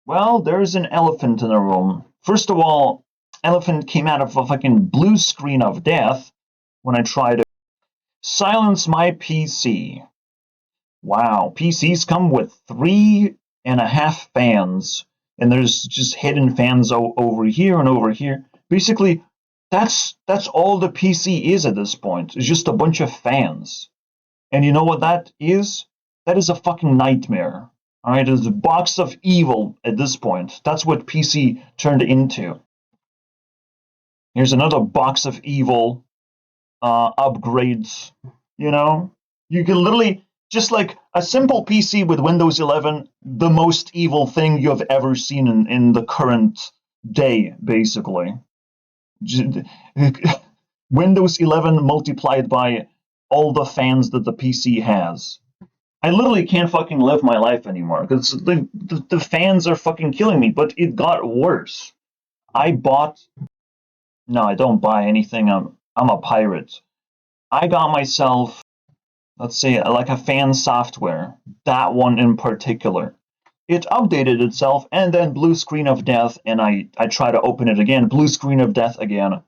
Well, there's an elephant in the room. First of all, elephant came out of a fucking blue screen of death when I tried to silence my PC. Wow, PCs come with 3.5 fans, and there's just hidden fans over here and over here. Basically, that's all the PC is at this point. It's just a bunch of fans. And you know what that is? That is a fucking nightmare. Alright, it's a box of evil at this point. That's what PC turned into. Here's another box of evil upgrades. You know? You can literally, just like a simple PC with Windows 11, the most evil thing you have ever seen in the current day, basically. Windows 11 multiplied by all the fans that the PC has. I literally can't fucking live my life anymore because the fans are fucking killing me. But it got worse. I bought. No, I don't buy anything. I'm a pirate. I got myself, let's say, like a fan software. That one in particular. It updated itself and then blue screen of death, and I try to open it again. Blue screen of death again.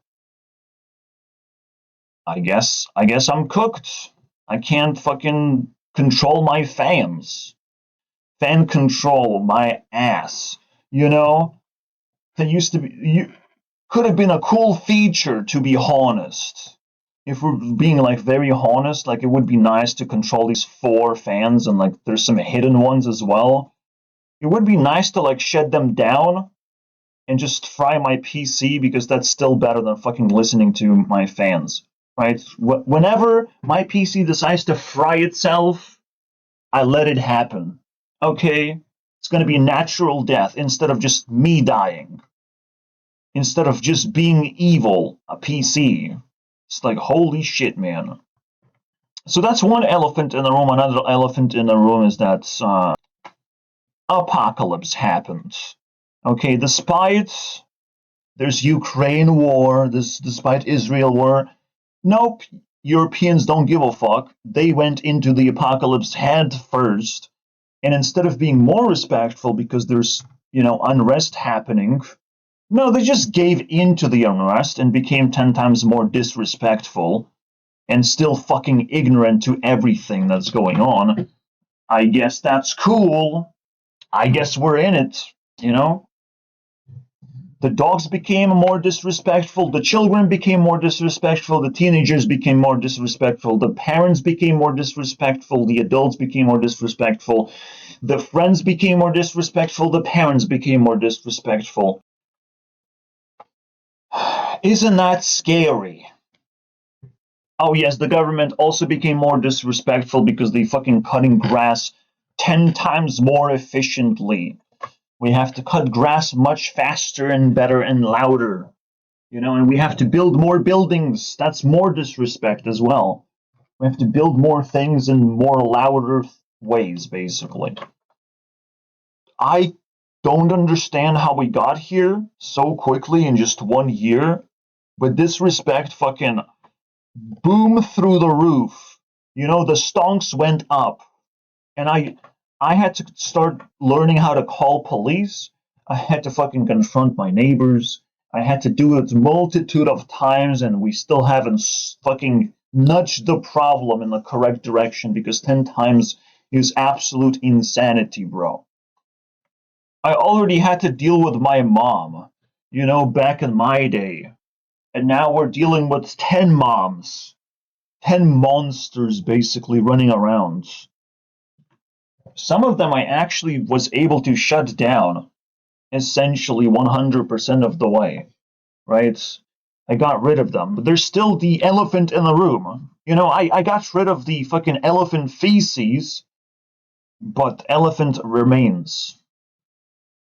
I guess I'm cooked. I can't fucking control my fans. Fan control my ass. You know? That used to be could have been a cool feature, to be honest. If we're being like very honest, like it would be nice to control these 4 fans, and like there's some hidden ones as well. It would be nice to like shut them down and just fry my PC, because that's still better than fucking listening to my fans. Right? Whenever my PC decides to fry itself, I let it happen. Okay? It's gonna be natural death instead of just me dying. Instead of just being evil, a PC. It's like, holy shit, man. So that's one elephant in the room. Another elephant in the room is that apocalypse happened. Okay, despite there's Ukraine war, despite Israel war, nope, Europeans don't give a fuck. They went into the apocalypse head first, and instead of being more respectful because there's, unrest happening, no, they just gave in to the unrest and became 10 times more disrespectful and still fucking ignorant to everything that's going on. I guess that's cool. I guess we're in it, The dogs became more disrespectful, the children became more disrespectful, the teenagers became more disrespectful, the parents became more disrespectful, the adults became more disrespectful, the friends became more disrespectful, the parents became more disrespectful. Isn't that scary? Oh yes, the government also became more disrespectful because they fucking cutting grass 10 times more efficiently. We have to cut grass much faster and better and louder. And we have to build more buildings. That's more disrespect as well. We have to build more things in more louder ways, basically. I don't understand how we got here so quickly in just 1 year, but disrespect fucking boom through the roof. The stonks went up, and I had to start learning how to call police. I had to fucking confront my neighbors. I had to do it a multitude of times, and we still haven't fucking nudged the problem in the correct direction, because 10 times is absolute insanity, bro. I already had to deal with my mom, back in my day. And now we're dealing with 10 moms. 10 monsters basically running around. Some of them I actually was able to shut down essentially 100% of the way. Right? I got rid of them. But there's still the elephant in the room. I got rid of the fucking elephant feces, but elephant remains.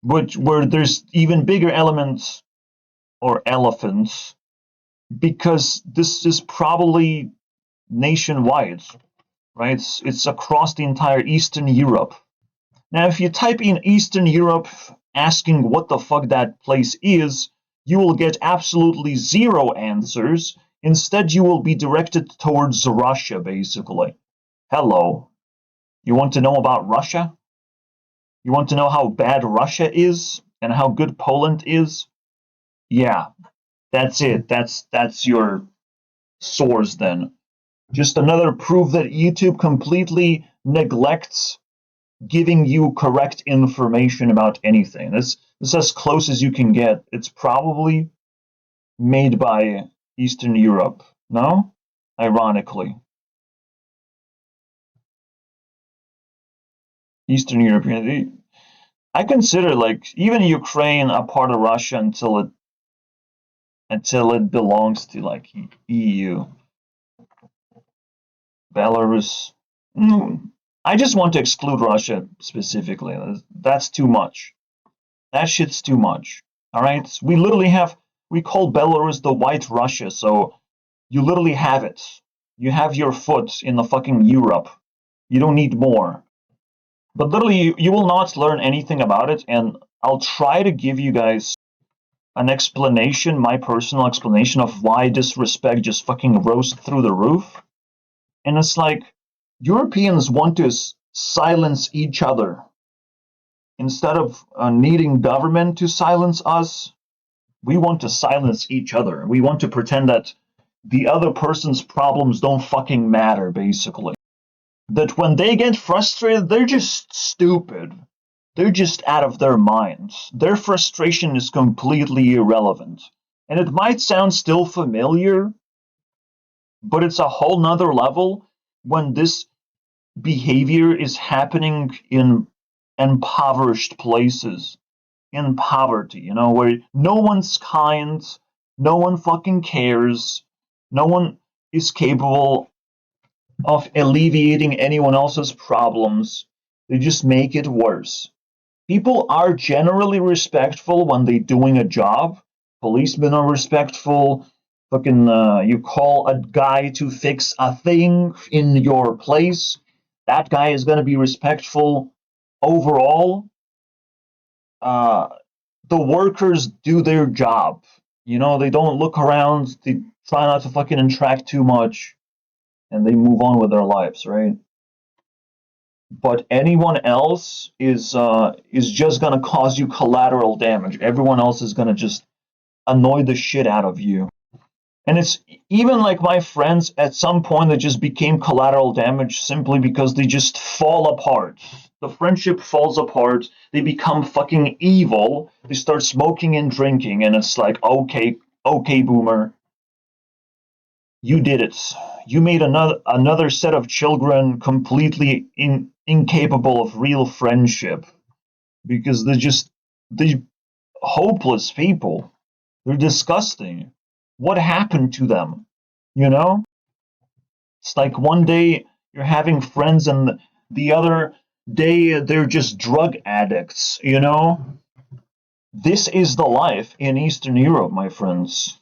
Where there's even bigger elements or elephants, because this is probably nationwide, right? It's across the entire Eastern Europe. Now, if you type in Eastern Europe asking what the fuck that place is, you will get absolutely 0 answers. Instead, you will be directed towards Russia, basically. Hello. You want to know about Russia? You want to know how bad Russia is and how good Poland is? Yeah, that's it. That's your source then. Just another proof that YouTube completely neglects giving you correct information about anything. This is as close as you can get. It's probably made by Eastern Europe, no? Ironically. Eastern European. I consider like even Ukraine a part of Russia until it belongs to like EU. Belarus. I just want to exclude Russia specifically. That's too much. That shit's too much. All right? We call Belarus the White Russia, so you literally have it. You have your foot in the fucking Europe. You don't need more. But literally, you will not learn anything about it, and I'll try to give you guys an explanation, my personal explanation of why disrespect just fucking rose through the roof. And it's like, Europeans want to silence each other. Instead of needing government to silence us, we want to silence each other. We want to pretend that the other person's problems don't fucking matter, basically. That when they get frustrated, they're just stupid. They're just out of their minds. Their frustration is completely irrelevant. And it might sound still familiar, but it's a whole nother level when this behavior is happening in impoverished places, in poverty, where no one's kind, no one fucking cares, no one is capable of alleviating anyone else's problems. They just make it worse. People are generally respectful when they're doing a job. Policemen are respectful. Fucking, you call a guy to fix a thing in your place. That guy is going to be respectful overall. The workers do their job. They don't look around. They try not to fucking interact too much. And they move on with their lives, right? But anyone else is just gonna cause you collateral damage. Everyone else is gonna just annoy the shit out of you. And it's even like my friends at some point that just became collateral damage simply because they just fall apart. The friendship falls apart. They become fucking evil. They start smoking and drinking, and it's like, okay, boomer, you did it. You made another set of children completely incapable of real friendship because they're hopeless people. They're disgusting. What happened to them? It's like one day you're having friends and the other day they're just drug addicts. This is the life in Eastern Europe, my friends.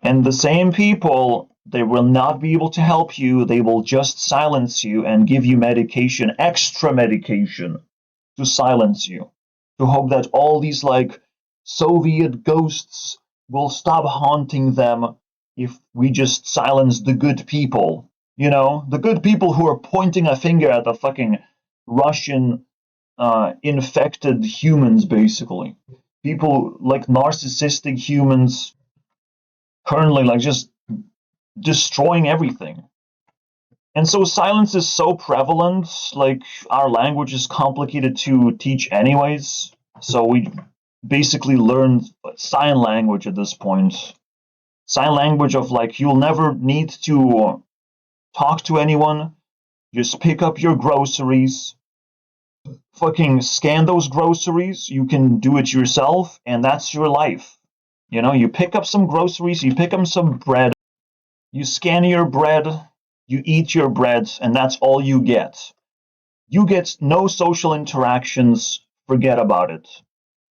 And the same people, they will not be able to help you. They will just silence you and give you medication, extra medication, to silence you, to hope that all these like Soviet ghosts will stop haunting them if we just silence the good people. The good people who are pointing a finger at the fucking Russian infected humans, basically. People like narcissistic humans currently like just destroying everything. And so silence is so prevalent, like our language is complicated to teach anyways. So we basically learn sign language at this point. Sign language of like you'll never need to talk to anyone. Just pick up your groceries. Fucking scan those groceries. You can do it yourself, and that's your life. You pick up some groceries, you pick up some bread, you scan your bread, you eat your bread, and that's all you get. You get no social interactions, forget about it.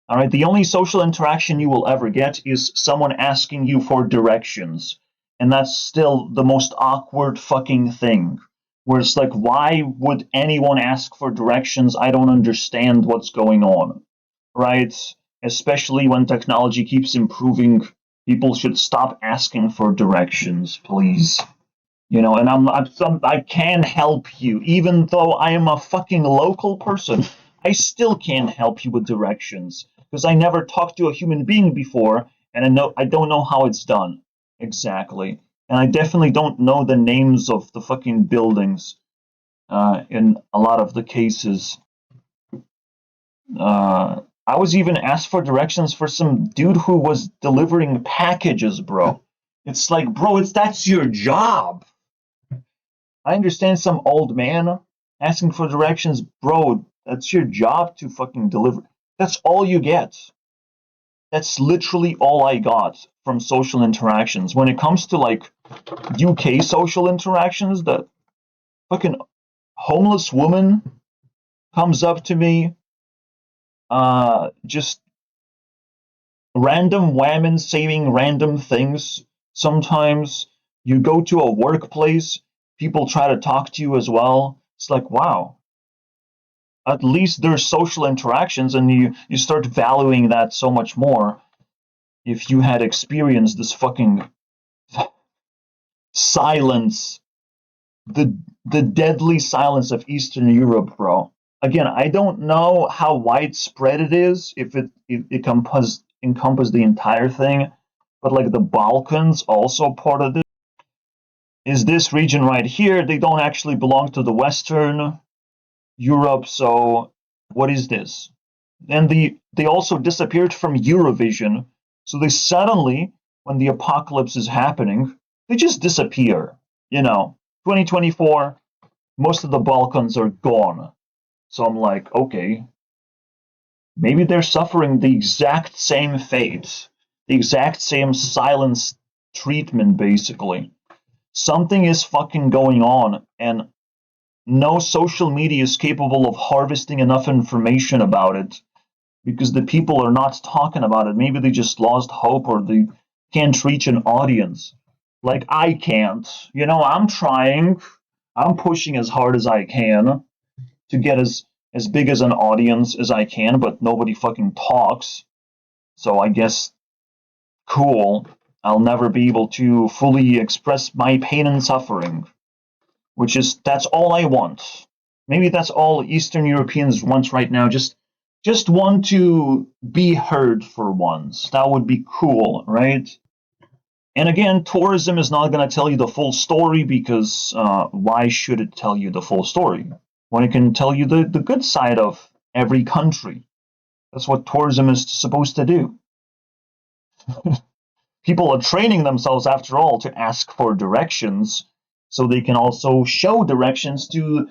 All right, the only social interaction you will ever get is someone asking you for directions, and that's still the most awkward fucking thing. Where it's like, why would anyone ask for directions? I don't understand what's going on, right? Especially when technology keeps improving, people should stop asking for directions, please. And I can help you, even though I am a fucking local person. I still can't help you with directions because I never talked to a human being before, and I don't know how it's done exactly, and I definitely don't know the names of the fucking buildings. In a lot of the cases, I was even asked for directions for some dude who was delivering packages, bro. It's like, bro, that's your job. I understand some old man asking for directions, bro. That's your job to fucking deliver. That's all you get. That's literally all I got from social interactions. When it comes to like UK social interactions, the fucking homeless woman comes up to me, just random women saying random things. Sometimes you go to a workplace, people try to talk to you as well. It's like, wow, at least there's social interactions, and you start valuing that so much more if you had experienced this fucking silence, the deadly silence of Eastern Europe, bro. Again, I don't know how widespread it is, if it encompass the entire thing, but like the Balkans also part of this. Is this region right here? They don't actually belong to the Western Europe, so what is this? And they also disappeared from Eurovision, so they suddenly, when the apocalypse is happening, they just disappear. 2024, most of the Balkans are gone. So I'm like, okay, maybe they're suffering the exact same fate, the exact same silence treatment, basically. Something is fucking going on, and no social media is capable of harvesting enough information about it because the people are not talking about it. Maybe they just lost hope, or they can't reach an audience. Like I can't. I'm trying. I'm pushing as hard as I can to get as big as an audience as I can, but nobody fucking talks. So I guess cool. I'll never be able to fully express my pain and suffering, that's all I want. Maybe that's all Eastern Europeans want right now. Just want to be heard for once. That would be cool, right? And again, tourism is not going to tell you the full story because why should it tell you the full story when it can tell you the good side of every country? That's what tourism is supposed to do. People are training themselves, after all, to ask for directions so they can also show directions to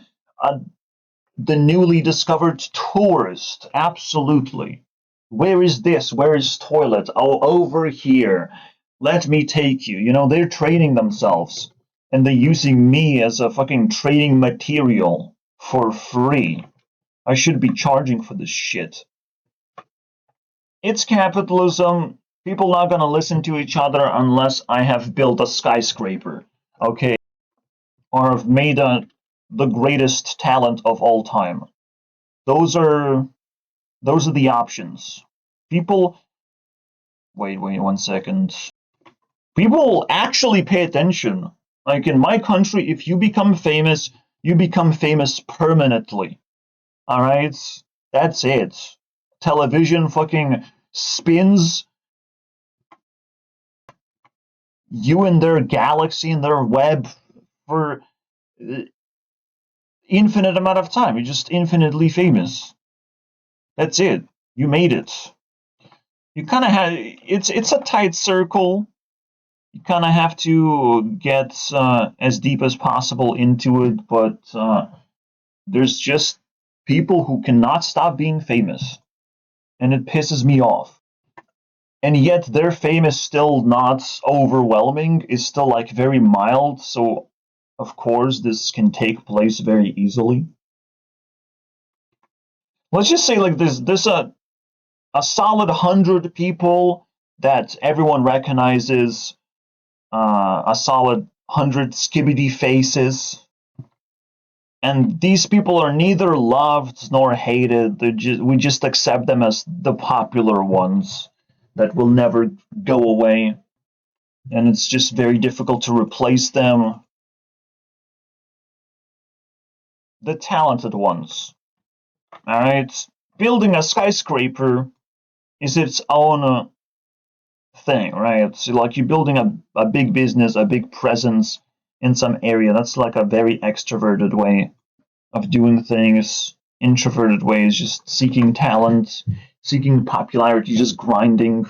the newly discovered tourist. Absolutely. Where is this? Where is toilet? Oh, over here. Let me take you. They're training themselves, and they're using me as a fucking training material for free. I should be charging for this shit. It's capitalism. People not gonna listen to each other unless I have built a skyscraper, okay? Or have made the greatest talent of all time. Those are the options. People, wait 1 second. People actually pay attention. Like in my country, if you become famous, you become famous permanently. All right, that's it. Television fucking spins you in their galaxy, in their web, for infinite amount of time. You're just infinitely famous. That's it. You made it. You kind of have. It's a tight circle. You kind of have to get as deep as possible into it, but there's just people who cannot stop being famous, and it pisses me off. And yet their fame is still not overwhelming, is still like very mild, so of course this can take place very easily. Let's just say like there's a solid 100 people that everyone recognizes, a solid 100 skibidi faces, and these people are neither loved nor hated. We just accept them as the popular ones that will never go away, and it's just very difficult to replace them. The talented ones. Alright? Building a skyscraper is its own thing, right? So like you're building a big business, a big presence in some area. That's like a very extroverted way of doing things. Introverted way is just seeking talent, seeking popularity, just grinding,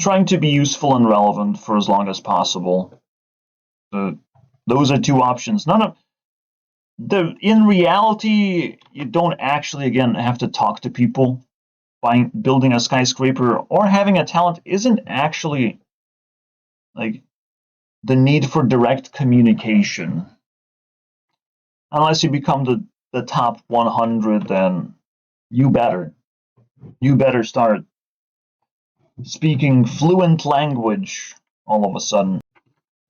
trying to be useful and relevant for as long as possible. Those are two options. In reality, you don't actually, again, have to talk to people. Building a skyscraper or having a talent isn't actually like the need for direct communication. Unless you become the top 100, then you better start speaking fluent language all of a sudden.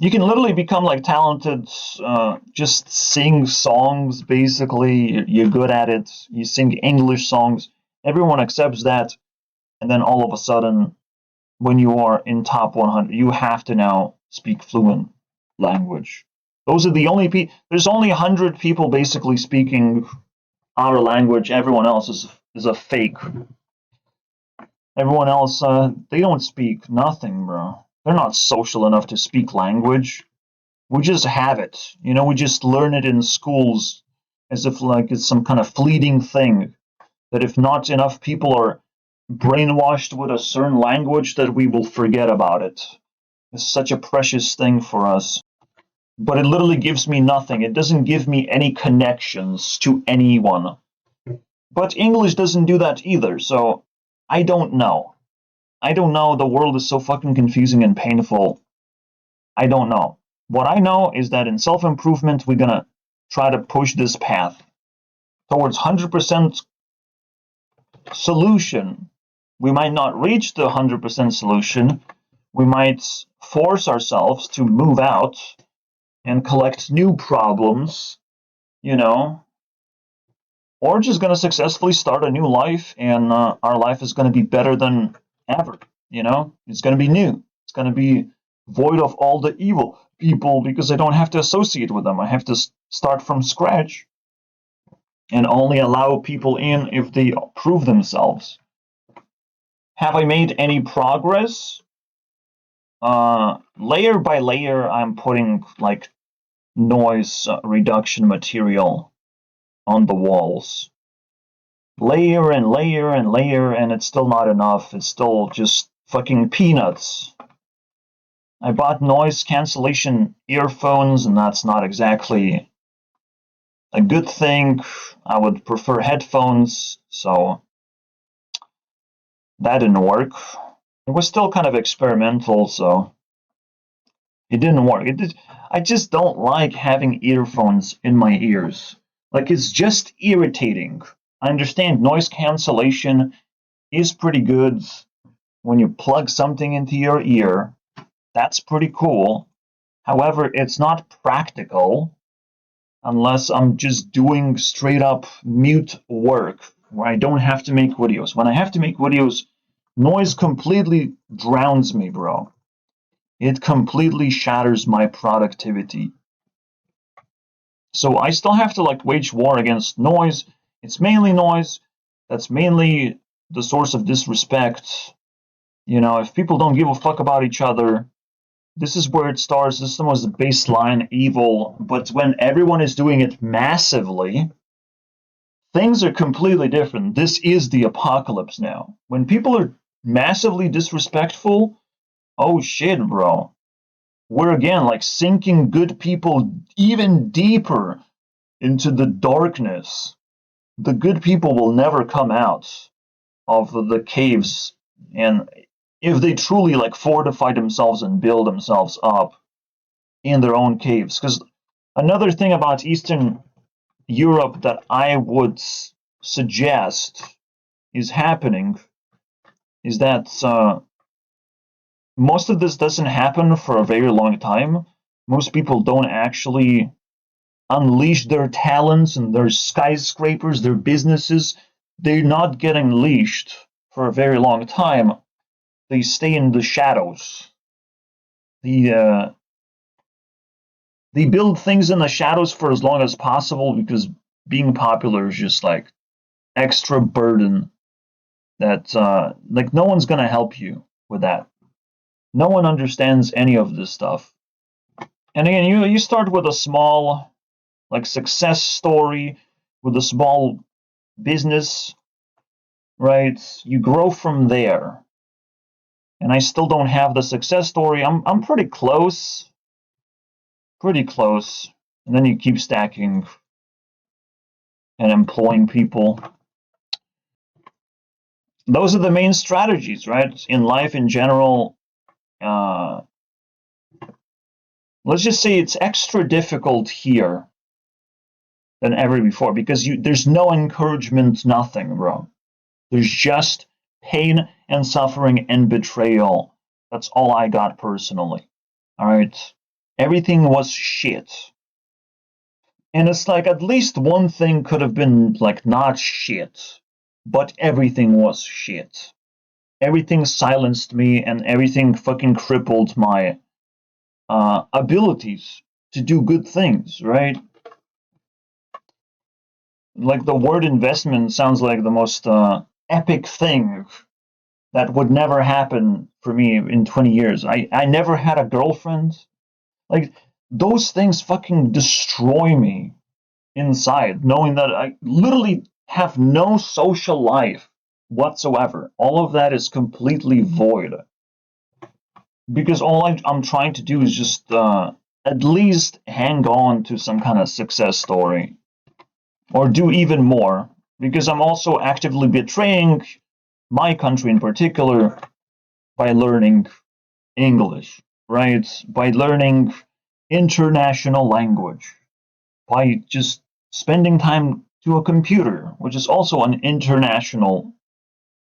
You can literally become like talented, just sing songs basically. You're good at it. You sing English songs. Everyone accepts that. And then all of a sudden, when you are in top 100, you have to now speak fluent language. Those are the only people. There's only 100 people basically speaking our language. Everyone else is a fake. Everyone else, they don't speak nothing, bro. They're not social enough to speak language. We just have it. We just learn it in schools as if like it's some kind of fleeting thing. That if not enough people are brainwashed with a certain language, that we will forget about it. It's such a precious thing for us. But it literally gives me nothing. It doesn't give me any connections to anyone. But English doesn't do that either, so I don't know. I don't know. The world is so fucking confusing and painful. I don't know. What I know is that in self-improvement, we're gonna try to push this path towards 100% solution. We might not reach the 100% solution. We might force ourselves to move out and collect new problems, or just going to successfully start a new life, and our life is going to be better than ever. It's going to be new. It's going to be void of all the evil people because I don't have to associate with them. I have to start from scratch and only allow people in if they prove themselves. Have I made any progress? Layer by layer, I'm putting like noise reduction material on the walls. Layer and layer and layer, and it's still not enough. It's still just fucking peanuts. I bought noise cancellation earphones, and that's not exactly a good thing. I would prefer headphones, so that didn't work. It was still kind of experimental, so it didn't work. I just don't like having earphones in my ears. Like, it's just irritating. I understand noise cancellation is pretty good when you plug something into your ear. That's pretty cool. However, it's not practical unless I'm just doing straight up mute work where I don't have to make videos. When I have to make videos, noise completely drowns me, bro. It completely shatters my productivity. So I still have to like wage war against noise. It's mainly noise. That's mainly the source of disrespect. If people don't give a fuck about each other, this is where it starts. This was the baseline evil. But when everyone is doing it massively, things are completely different. This is the apocalypse now. When people are massively disrespectful, oh shit, bro. We're again like sinking good people even deeper into the darkness. The good people will never come out of the caves, and if they truly like fortify themselves and build themselves up in their own caves. Because another thing about Eastern Europe that I would suggest is happening is that most of this doesn't happen for a very long time. Most people don't actually unleash their talents and their skyscrapers, their businesses. They're not getting unleashed for a very long time. They stay in the shadows. They build things in the shadows for as long as possible because being popular is just like extra burden that like no one's gonna help you with that. No one understands any of this stuff. And again, you start with a small like success story with a small business, right? You grow from there. And I still don't have the success story. I'm pretty close. Pretty close. And then you keep stacking and employing people. Those are the main strategies, right? In life in general, let's just say it's extra difficult here than ever before because there's no encouragement, nothing, bro. There's just pain and suffering and betrayal. That's all I got personally. All right. Everything was shit. And it's like at least one thing could have been like not shit, but everything was shit. Everything silenced me and everything fucking crippled my abilities to do good things, right? Like the word investment sounds like the most epic thing that would never happen for me in 20 years. I never had a girlfriend. Like, those things fucking destroy me inside, knowing that I literally have no social life whatsoever. All of that is completely void. Because all I'm trying to do is just at least hang on to some kind of success story. Or do even more. Because I'm also actively betraying my country in particular by learning English, right? By learning international language, by just spending time to a computer, which is also an international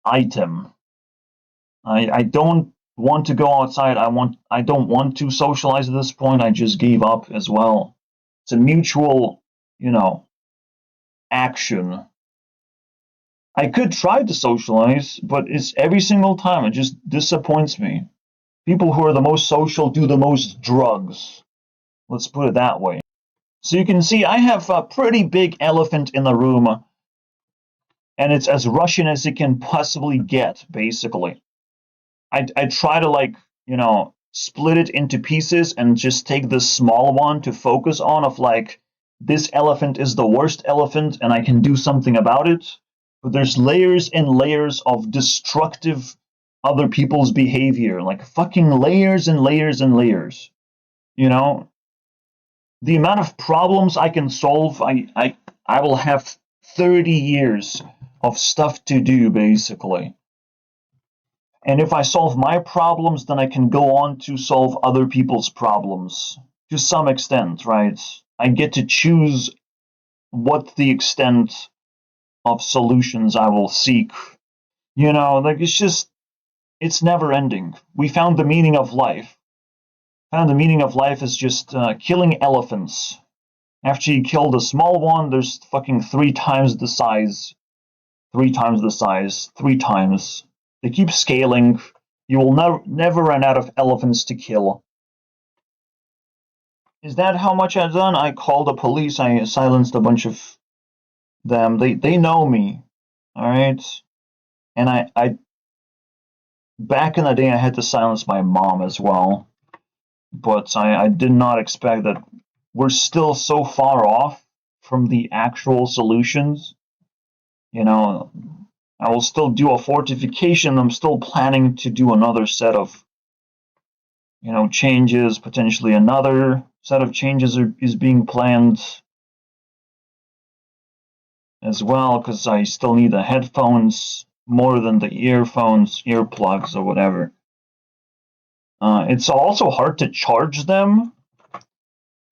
item. I don't want to go outside. I don't want to socialize at this point. I just gave up as well. It's a mutual, action. I could try to socialize, but it's every single time it just disappoints me. People who are the most social do the most drugs. Let's put it that way. So you can see I have a pretty big elephant in the room, and it's as Russian as it can possibly get, basically. I try to split it into pieces and just take the small one to focus on of like, this elephant is the worst elephant and I can do something about it. But there's layers and layers of destructive other people's behavior, like fucking layers and layers and layers. The amount of problems I can solve, I will have 30 years of stuff to do, basically. And if I solve my problems, then I can go on to solve other people's problems to some extent, right? I get to choose what the extent of solutions I will seek. It's never ending. We found the meaning of life. Found the meaning of life is just killing elephants. After you kill the small one, there's fucking 3 times the size. 3 times the size. 3 times. They keep scaling. You will never run out of elephants to kill. Is that how much I've done? I called the police. I silenced a bunch of them. They know me. Alright? And I back in the day I had to silence my mom as well. But I did not expect that we're still so far off from the actual solutions. I will still do a fortification. I'm still planning to do another set of, changes. Potentially another set of changes is being planned as well, because I still need the headphones more than the earphones, earplugs, or whatever. It's also hard to charge them.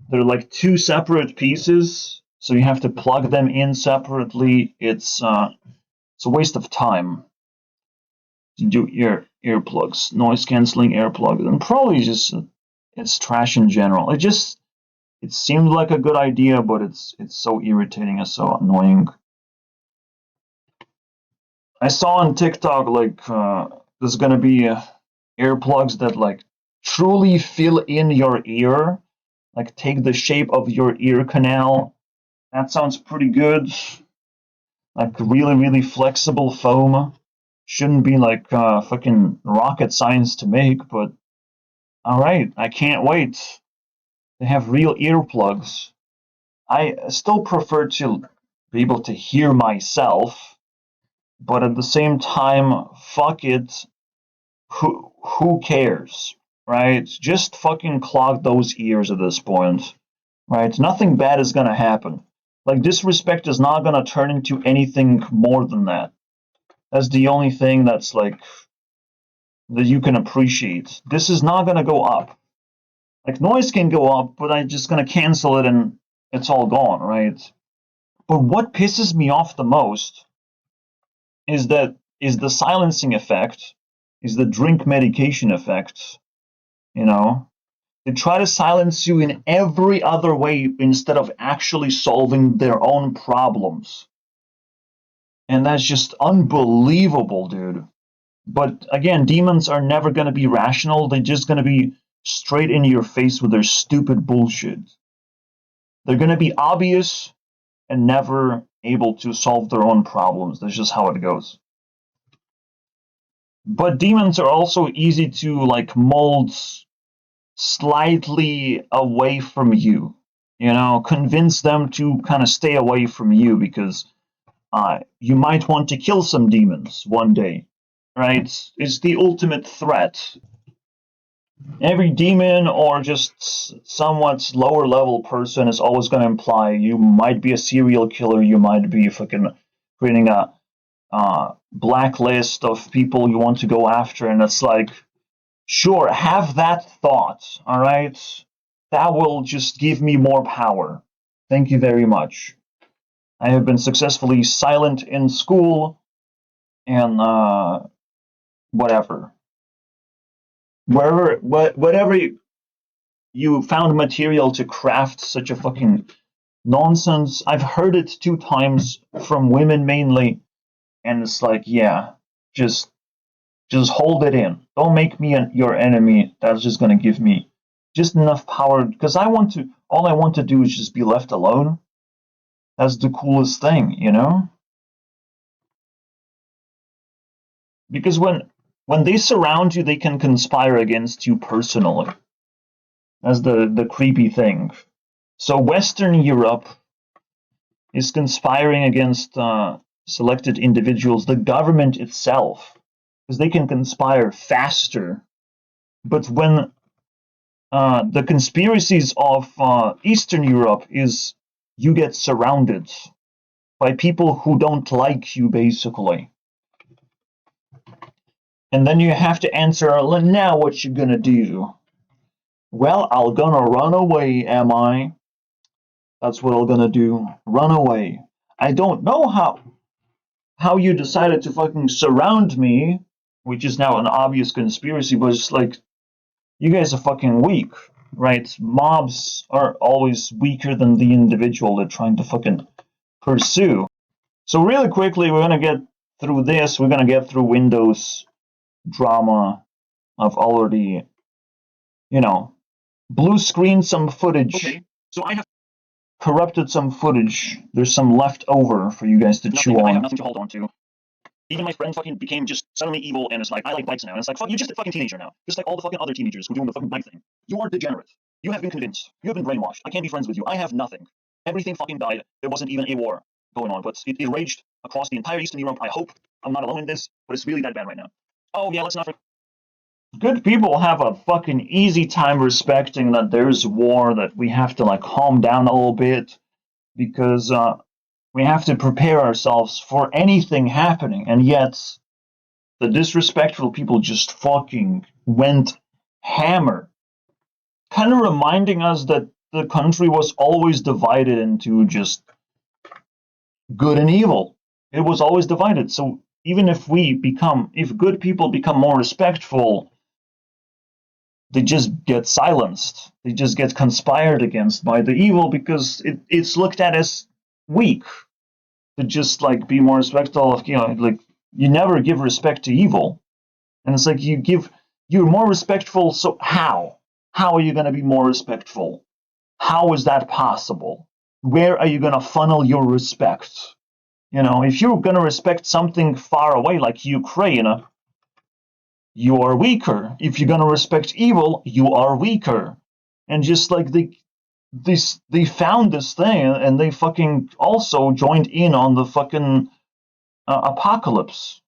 They're like 2 separate pieces, so you have to plug them in separately. It's a waste of time to do earplugs, noise canceling earplugs, and probably just it's trash in general. It seemed like a good idea, but it's so irritating and so annoying. I saw on TikTok there's gonna be earplugs that like truly fill in your ear, like take the shape of your ear canal That sounds pretty good. Like really, really flexible foam. Shouldn't be like fucking rocket science to make, but alright, I can't wait. They have real earplugs. I still prefer to be able to hear myself, but at the same time, fuck it. Who cares, right? Just fucking clog those ears at this point, right? Nothing bad is gonna happen. Like, disrespect is not gonna turn into anything more than that. That's the only thing that's like that you can appreciate. This is not gonna go up. Like, noise can go up, but I'm just gonna cancel it and it's all gone, right? But what pisses me off the most is the silencing effect, is the drink medication effect, you know? They try to silence you in every other way instead of actually solving their own problems. And that's just unbelievable, dude. But again, demons are never going to be rational. They're just going to be straight in your face with their stupid bullshit. They're going to be obvious and never able to solve their own problems. That's just how it goes. But demons are also easy to like mold slightly away from you. You know, convince them to kind of stay away from you because you might want to kill some demons one day, right? It's the ultimate threat. Every demon or just somewhat lower level person is always going to imply you might be a serial killer, you might be fucking creating a blacklist of people you want to go after, and it's like, sure, have that thought, all right? That will just give me more power. Thank you very much. I have been successfully silent in school and whatever. Whatever you found material to craft such a fucking nonsense. I've heard it 2 times from women mainly, and it's like, yeah, just hold it in. Don't make me your enemy. That's just gonna give me just enough power because all I want to do is just be left alone. That's the coolest thing, you know? Because when they surround you, they can conspire against you personally. That's the creepy thing. So Western Europe is conspiring against selected individuals, the government itself, because they can conspire faster. But when the conspiracies of Eastern Europe is you get surrounded by people who don't like you, basically. And then you have to answer, now what you gonna do? Well, I'm gonna run away, am I? That's what I'm gonna do. Run away. I don't know how you decided to fucking surround me, which is now an obvious conspiracy, but it's like, you guys are fucking weak, right? Mobs are always weaker than the individual they're trying to fucking pursue. So really quickly, we're gonna get through this. We're gonna get through Windows drama. I've already, blue screened some footage. Okay, so I have corrupted some footage. There's some left over for you guys to chew on. I have nothing to hold on to. Even my friend fucking became just suddenly evil, and it's like, I like bikes now. And it's like, fuck, you're just a fucking teenager now. Just like all the fucking other teenagers who are doing the fucking bike thing. You are degenerate. You have been convinced. You have been brainwashed. I can't be friends with you. I have nothing. Everything fucking died. There wasn't even a war going on, but it raged across the entire Eastern Europe. I hope I'm not alone in this, but it's really that bad right now. Oh yeah, let's not forget. Good people have a fucking easy time respecting that there's war, that we have to like calm down a little bit, because we have to prepare ourselves for anything happening, and yet the disrespectful people just fucking went hammer. Kind of reminding us that the country was always divided into just good and evil. It was always divided. So even if good people become more respectful, they just get silenced. They just get conspired against by the evil because it's looked at as weak to just like be more respectful of, like, you never give respect to evil. And it's like you're more respectful, so how? How are you going to be more respectful? How is that possible? where are you gonna funnel your respect? You know, if you're gonna respect something far away like Ukraine, you are weaker. If you're gonna respect evil, you are weaker. And just like they found this thing and they fucking also joined in on the fucking apocalypse.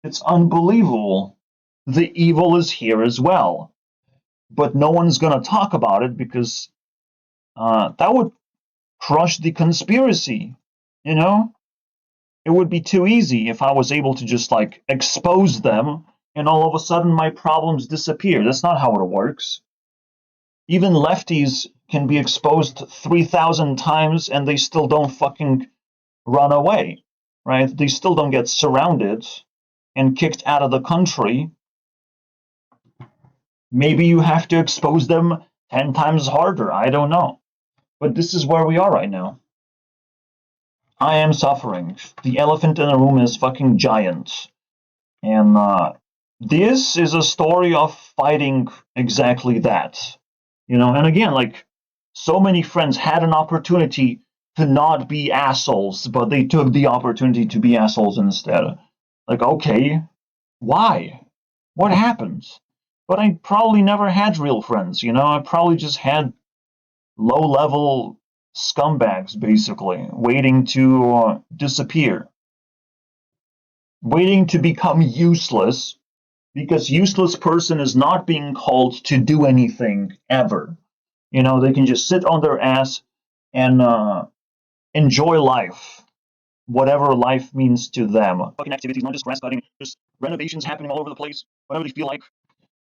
It's unbelievable. The evil is here as well, but no one's gonna talk about it because that would crush the conspiracy. You know, it would be too easy if I was able to just like expose them and all of a sudden my problems disappear. That's not how it works. Even lefties can be exposed 3,000 times and they still don't fucking run away, right? They still don't get surrounded and kicked out of the country. Maybe you have to expose them 10 times harder. I don't know. But this is where we are right now. I am suffering. The elephant in the room is fucking giant. And this is a story of fighting exactly that. You know, and again, like, so many friends had an opportunity to not be assholes, but they took the opportunity to be assholes instead. Like, okay, why? What happened? But I probably never had real friends, you know? I probably just had low-level scumbags, basically, waiting to disappear. Waiting to become useless, because useless person is not being called to do anything, ever. You know, they can just sit on their ass and enjoy life, whatever life means to them. Fucking activities, not just grass cutting, just renovations happening all over the place, whatever they feel like,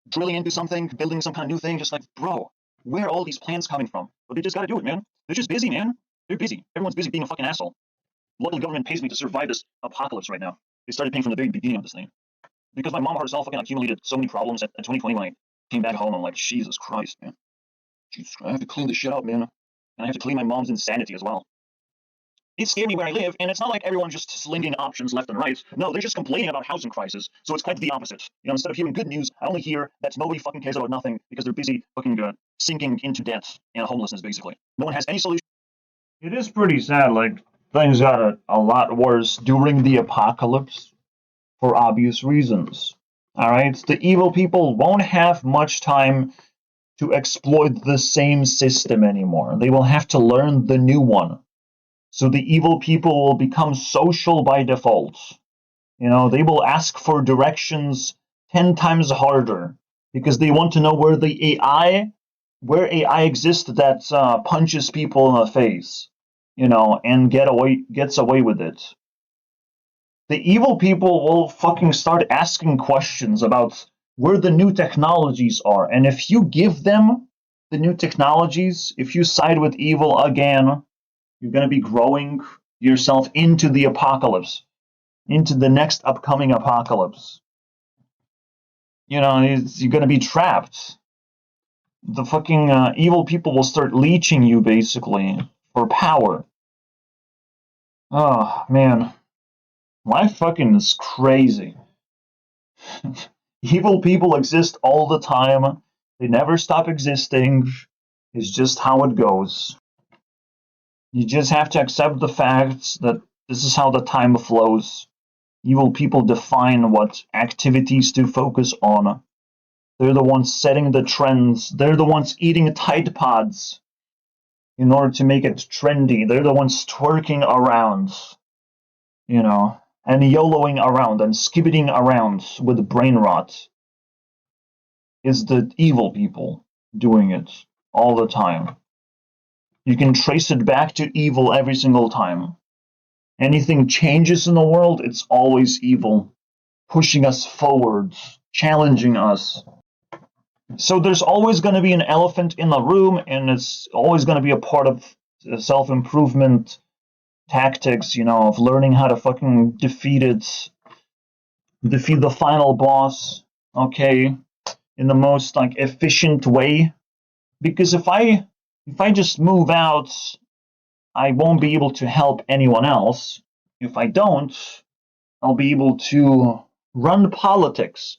drilling into something, building some kind of new thing, just like, bro, where are all these plans coming from? But they just gotta do it, man. They're just busy, man. They're busy. Everyone's busy being a fucking asshole. Luckily, government pays me to survive this apocalypse right now. They started paying from the very beginning of this thing. Because my mom herself fucking accumulated so many problems at 2020 when I came back home. I'm like, Jesus Christ, man. Jesus Christ, I have to clean this shit up, man. And I have to clean my mom's insanity as well. It scared me where I live, and it's not like everyone's just slinging options left and right. No, they're just complaining about housing crisis. So it's quite the opposite. You know, instead of hearing good news, I only hear that nobody fucking cares about nothing because they're busy fucking sinking into debt and homelessness, basically. No one has any solution. It is pretty sad. Like, things got a lot worse during the apocalypse for obvious reasons. All right, the evil people won't have much time to exploit the same system anymore. They will have to learn the new one. So the evil people will become social by default. You know, they will ask for directions 10 times harder because they want to know where AI exists that punches people in the face, you know, and gets away with it. The evil people will fucking start asking questions about where the new technologies are. And if you give them the new technologies, if you side with evil again, you're going to be growing yourself into the apocalypse, into the next upcoming apocalypse. You know, you're going to be trapped. The fucking evil people will start leeching you, basically, for power. Oh, man. Life fucking is crazy. Evil people exist all the time. They never stop existing. It's just how it goes. You just have to accept the facts that this is how the time flows. Evil people define what activities to focus on. They're the ones setting the trends. They're the ones eating Tide Pods in order to make it trendy. They're the ones twerking around, you know, and YOLOing around and skibbiting around with brain rot. It's the evil people doing it all the time. You can trace it back to evil every single time. Anything changes in the world, it's always evil, pushing us forward, challenging us. So there's always going to be an elephant in the room, and it's always going to be a part of self-improvement tactics, you know, of learning how to fucking defeat the final boss, okay, in the most like efficient way. Because if I just move out, I won't be able to help anyone else. If I don't, I'll be able to run politics,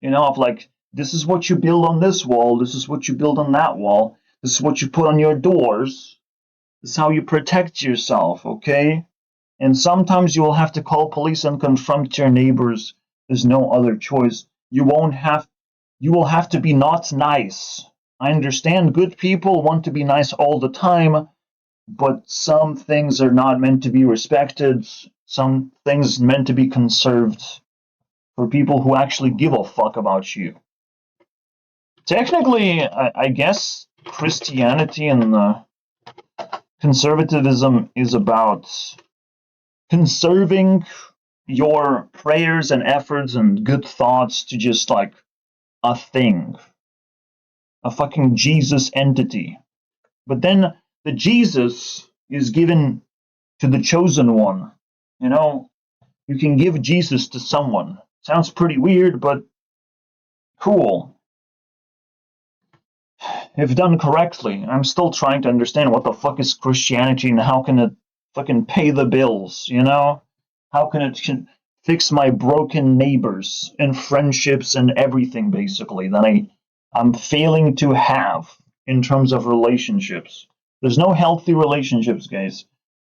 you know, of like, this is what you build on this wall, this is what you build on that wall, this is what you put on your doors, This is how you protect yourself, okay? And sometimes you will have to call police and confront your neighbors. There's no other choice. You will have to be not nice. I understand good people want to be nice all the time, but some things are not meant to be respected. Some things meant to be conserved for people who actually give a fuck about you. Technically, I guess Christianity and conservatism is about conserving your prayers and efforts and good thoughts to just like a thing, a fucking Jesus entity. But then the Jesus is given to the chosen one. You know, you can give Jesus to someone. Sounds pretty weird, but cool. If done correctly. I'm still trying to understand what the fuck is Christianity and how can it fucking pay the bills, you know? How can it fix my broken neighbors and friendships and everything basically that I'm failing to have in terms of relationships. There's no healthy relationships, guys.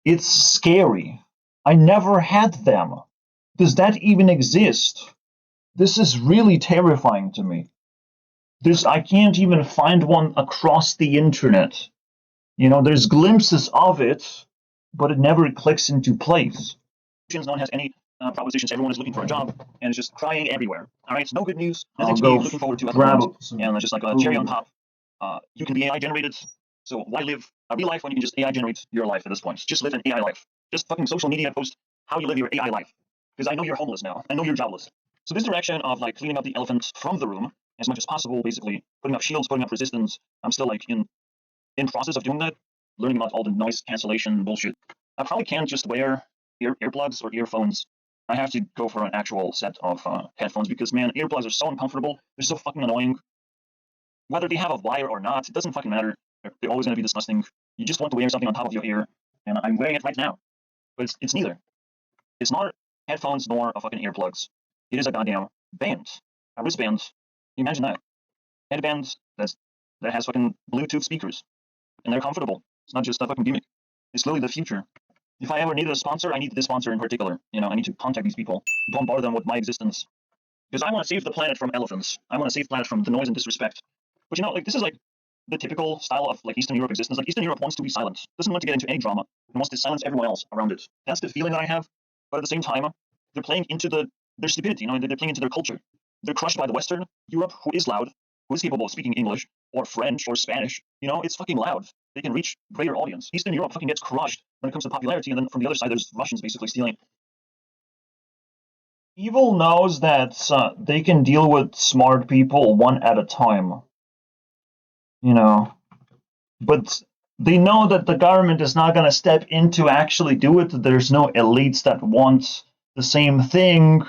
It's scary. I never had them. Does that even exist? This is really terrifying to me. I can't even find one across the internet. You know, there's glimpses of it, but it never clicks into place. No one has any propositions. Everyone is looking for a job, and it's just crying everywhere. All right, no good news. Nothing to be looking forward to at the moment. And it's just like a cherry on top. You can be AI generated, so why live a real life when you can just AI generate your life at this point? Just live an AI life. Just fucking social media post how you live your AI life. Because I know you're homeless now. I know you're jobless. So this direction of like cleaning up the elephant from the room as much as possible, basically putting up shields, putting up resistance. I'm still like in process of doing that, learning about all the noise cancellation bullshit. I probably can't just wear earplugs or earphones. I have to go for an actual set of headphones because, man, earplugs are so uncomfortable. They're so fucking annoying. Whether they have a wire or not, it doesn't fucking matter. They're always going to be disgusting. You just want to wear something on top of your ear, and I'm wearing it right now. But it's neither. It's not headphones nor a fucking earplugs. It is a goddamn band, a wristband. Imagine that. Headband that has fucking Bluetooth speakers, and they're comfortable. It's not just a fucking gimmick. It's literally the future. If I ever needed a sponsor, I need this sponsor in particular. You know, I need to contact these people, bombard them with my existence. Because I want to save the planet from elephants. I want to save the planet from the noise and disrespect. But you know, like this is like the typical style of like Eastern Europe existence. Like Eastern Europe wants to be silent, doesn't want to get into any drama, and wants to silence everyone else around it. That's the feeling that I have. But at the same time, they're playing into their stupidity. You know, they're playing into their culture. They're crushed by the Western Europe, who is loud, who is capable of speaking English or French or Spanish. You know, it's fucking loud. They can reach greater audience. Eastern Europe fucking gets crushed when it comes to popularity, and then from the other side, there's Russians basically stealing. Evil knows that they can deal with smart people one at a time. You know, but they know that the government is not going to step in to actually do it. There's no elites that want the same thing.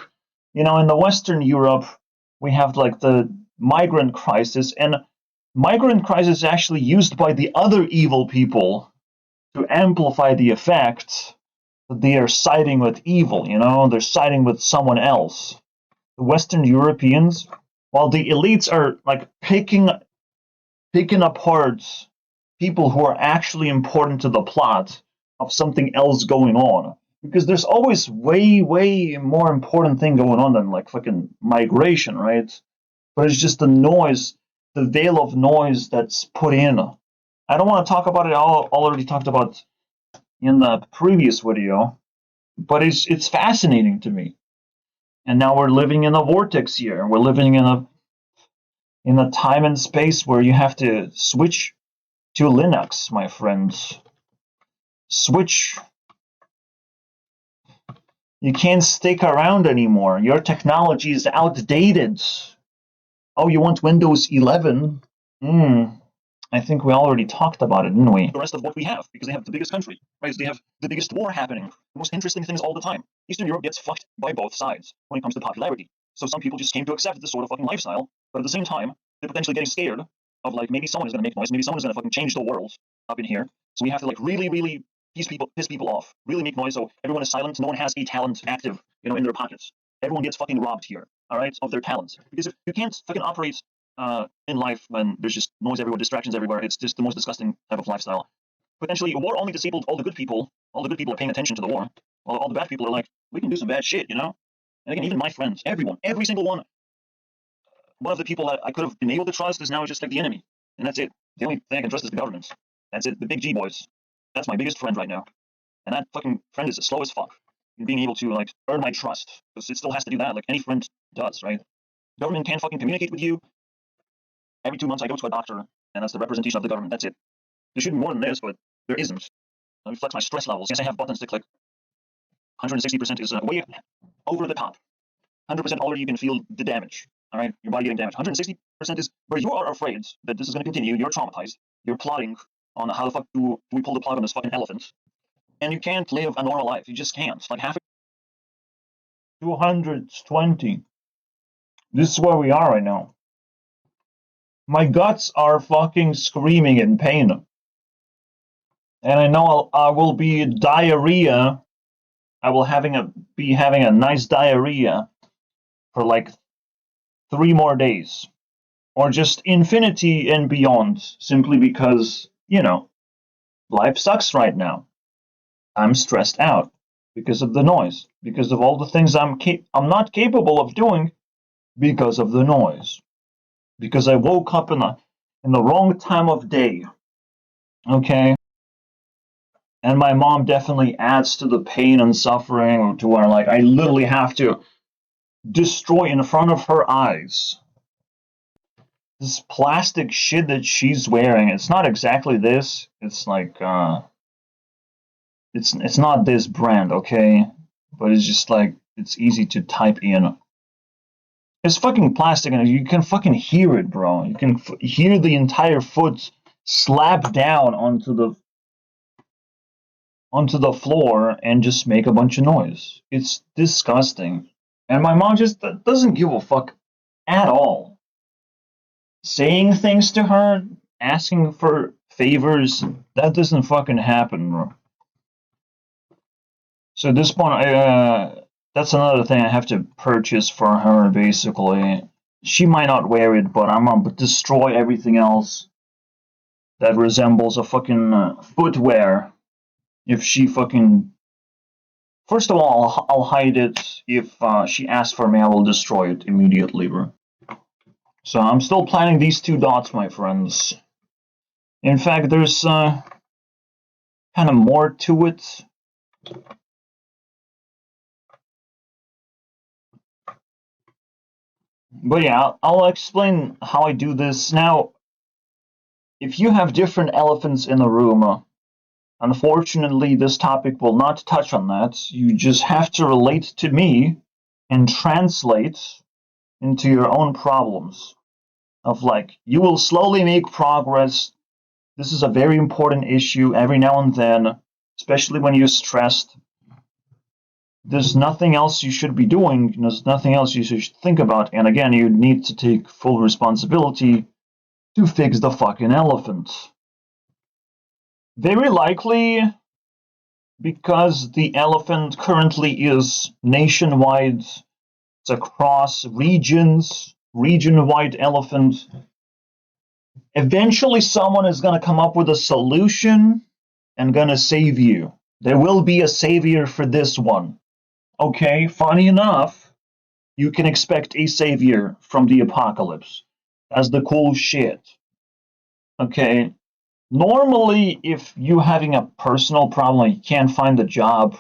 You know, in the Western Europe, we have like the migrant crisis, and migrant crisis is actually used by the other evil people to amplify the effect that they are siding with evil. You know, they're siding with someone else. The Western Europeans, while the elites are like picking apart people who are actually important to the plot of something else going on. Because there's always way, way more important thing going on than like fucking migration, right? But it's just the noise, the veil of noise that's put in. I don't want to talk about it. I already talked about in the previous video, but it's fascinating to me. And now we're living in a vortex here. We're living in a time and space where you have to switch to Linux, my friends. Switch. You can't stick around anymore. Your technology is outdated. Oh, you want Windows 11? I think we already talked about it, didn't we? The rest of what we have, because they have the biggest country, right? They have the biggest war happening, the most interesting things all the time. Eastern Europe gets fucked by both sides when it comes to popularity. So some people just came to accept this sort of fucking lifestyle, but at the same time, they're potentially getting scared of like maybe someone is going to make noise, maybe someone is going to fucking change the world up in here. So we have to like really, really piss people off, really make noise so everyone is silent. No one has a talent active, you know, in their pockets. Everyone gets fucking robbed here, all right, of their talents. Because if you can't fucking operate in life when there's just noise everywhere, distractions everywhere, it's just the most disgusting type of lifestyle. potentially war only disabled all the good people. All the good people are paying attention to the war. While all the bad people are like, we can do some bad shit, you know? And again, even my friends, everyone, every single one of the people that I could have been able to trust is now just like the enemy. And that's it. The only thing I can trust is the government. That's it. The big G boys. That's my biggest friend right now. And that fucking friend is slow as fuck in being able to like earn my trust. Because it still has to do that like any friend does, right? Government can't fucking communicate with you. Every 2 months I go to a doctor, and that's the representation of the government. That's it. There should be more than this, but there isn't. Let me flex my stress levels. Yes, I have buttons to click. 160% is way over the top. 100% already you can feel the damage. All right, your body getting damaged. 160% is where you are afraid that this is going to continue. You're traumatized. You're plotting on how the fuck do we pull the plug on this fucking elephant, and you can't live a normal life. You just can't. Like half 220. This is where we are right now. My guts are fucking screaming in pain, and I know I will be diarrhea. I will be having a nice diarrhea for like 3 more days, or just infinity and beyond, simply because, you know, life sucks right now. I'm stressed out because of the noise, because of all the things I'm not capable of doing because of the noise, because I woke up in the wrong time of day. Okay, and my mom definitely adds to the pain and suffering, to where like I literally have to destroy in front of her eyes this plastic shit that she's wearing. It's not exactly this. It's like it's not this brand, okay? But it's just like it's easy to type in. It's fucking plastic, and you can fucking hear it, bro. You can hear the entire foot slap down onto the floor and just make a bunch of noise. It's disgusting. And my mom just doesn't give a fuck at all. Saying things to her, asking for favors, that doesn't fucking happen, bro. So at this point, that's another thing I have to purchase for her, basically. She might not wear it, but I'm gonna destroy everything else that resembles a fucking footwear. If she fucking... First of all, I'll hide it. If she asks for me, I will destroy it immediately, bro. So I'm still planning these 2 dots, my friends. In fact, there's kind of more to it. But yeah, I'll explain how I do this. Now, if you have different elephants in the room, unfortunately this topic will not touch on that. You just have to relate to me and translate into your own problems. Of like, you will slowly make progress. This is a very important issue every now and then, especially when you're stressed. There's nothing else you should be doing. There's nothing else you should think about. And again, you need to take full responsibility to fix the fucking elephant. Very likely because the elephant currently is nationwide. It's across regions, region-wide elephant. Eventually someone is going to come up with a solution and going to save you. There will be a savior for this one. Okay, funny enough, you can expect a savior from the apocalypse. That's the cool shit. Okay, normally if you're having a personal problem, you can't find a job,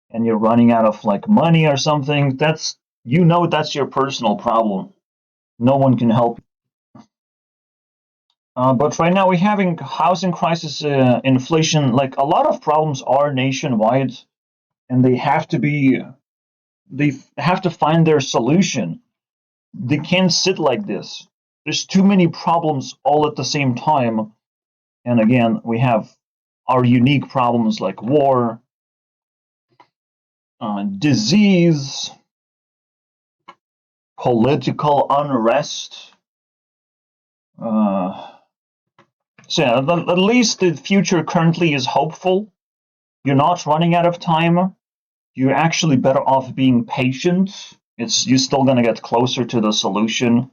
and you're running out of like money or something, that's your personal problem. No one can help. But right now we're having housing crisis, inflation, like a lot of problems are nationwide, and they have to find their solution. They can't sit like this. There's too many problems all at the same time. And again, we have our unique problems like war, disease, political unrest. So yeah, at least the future currently is hopeful. You're not running out of time. You're actually better off being patient. You're still gonna get closer to the solution,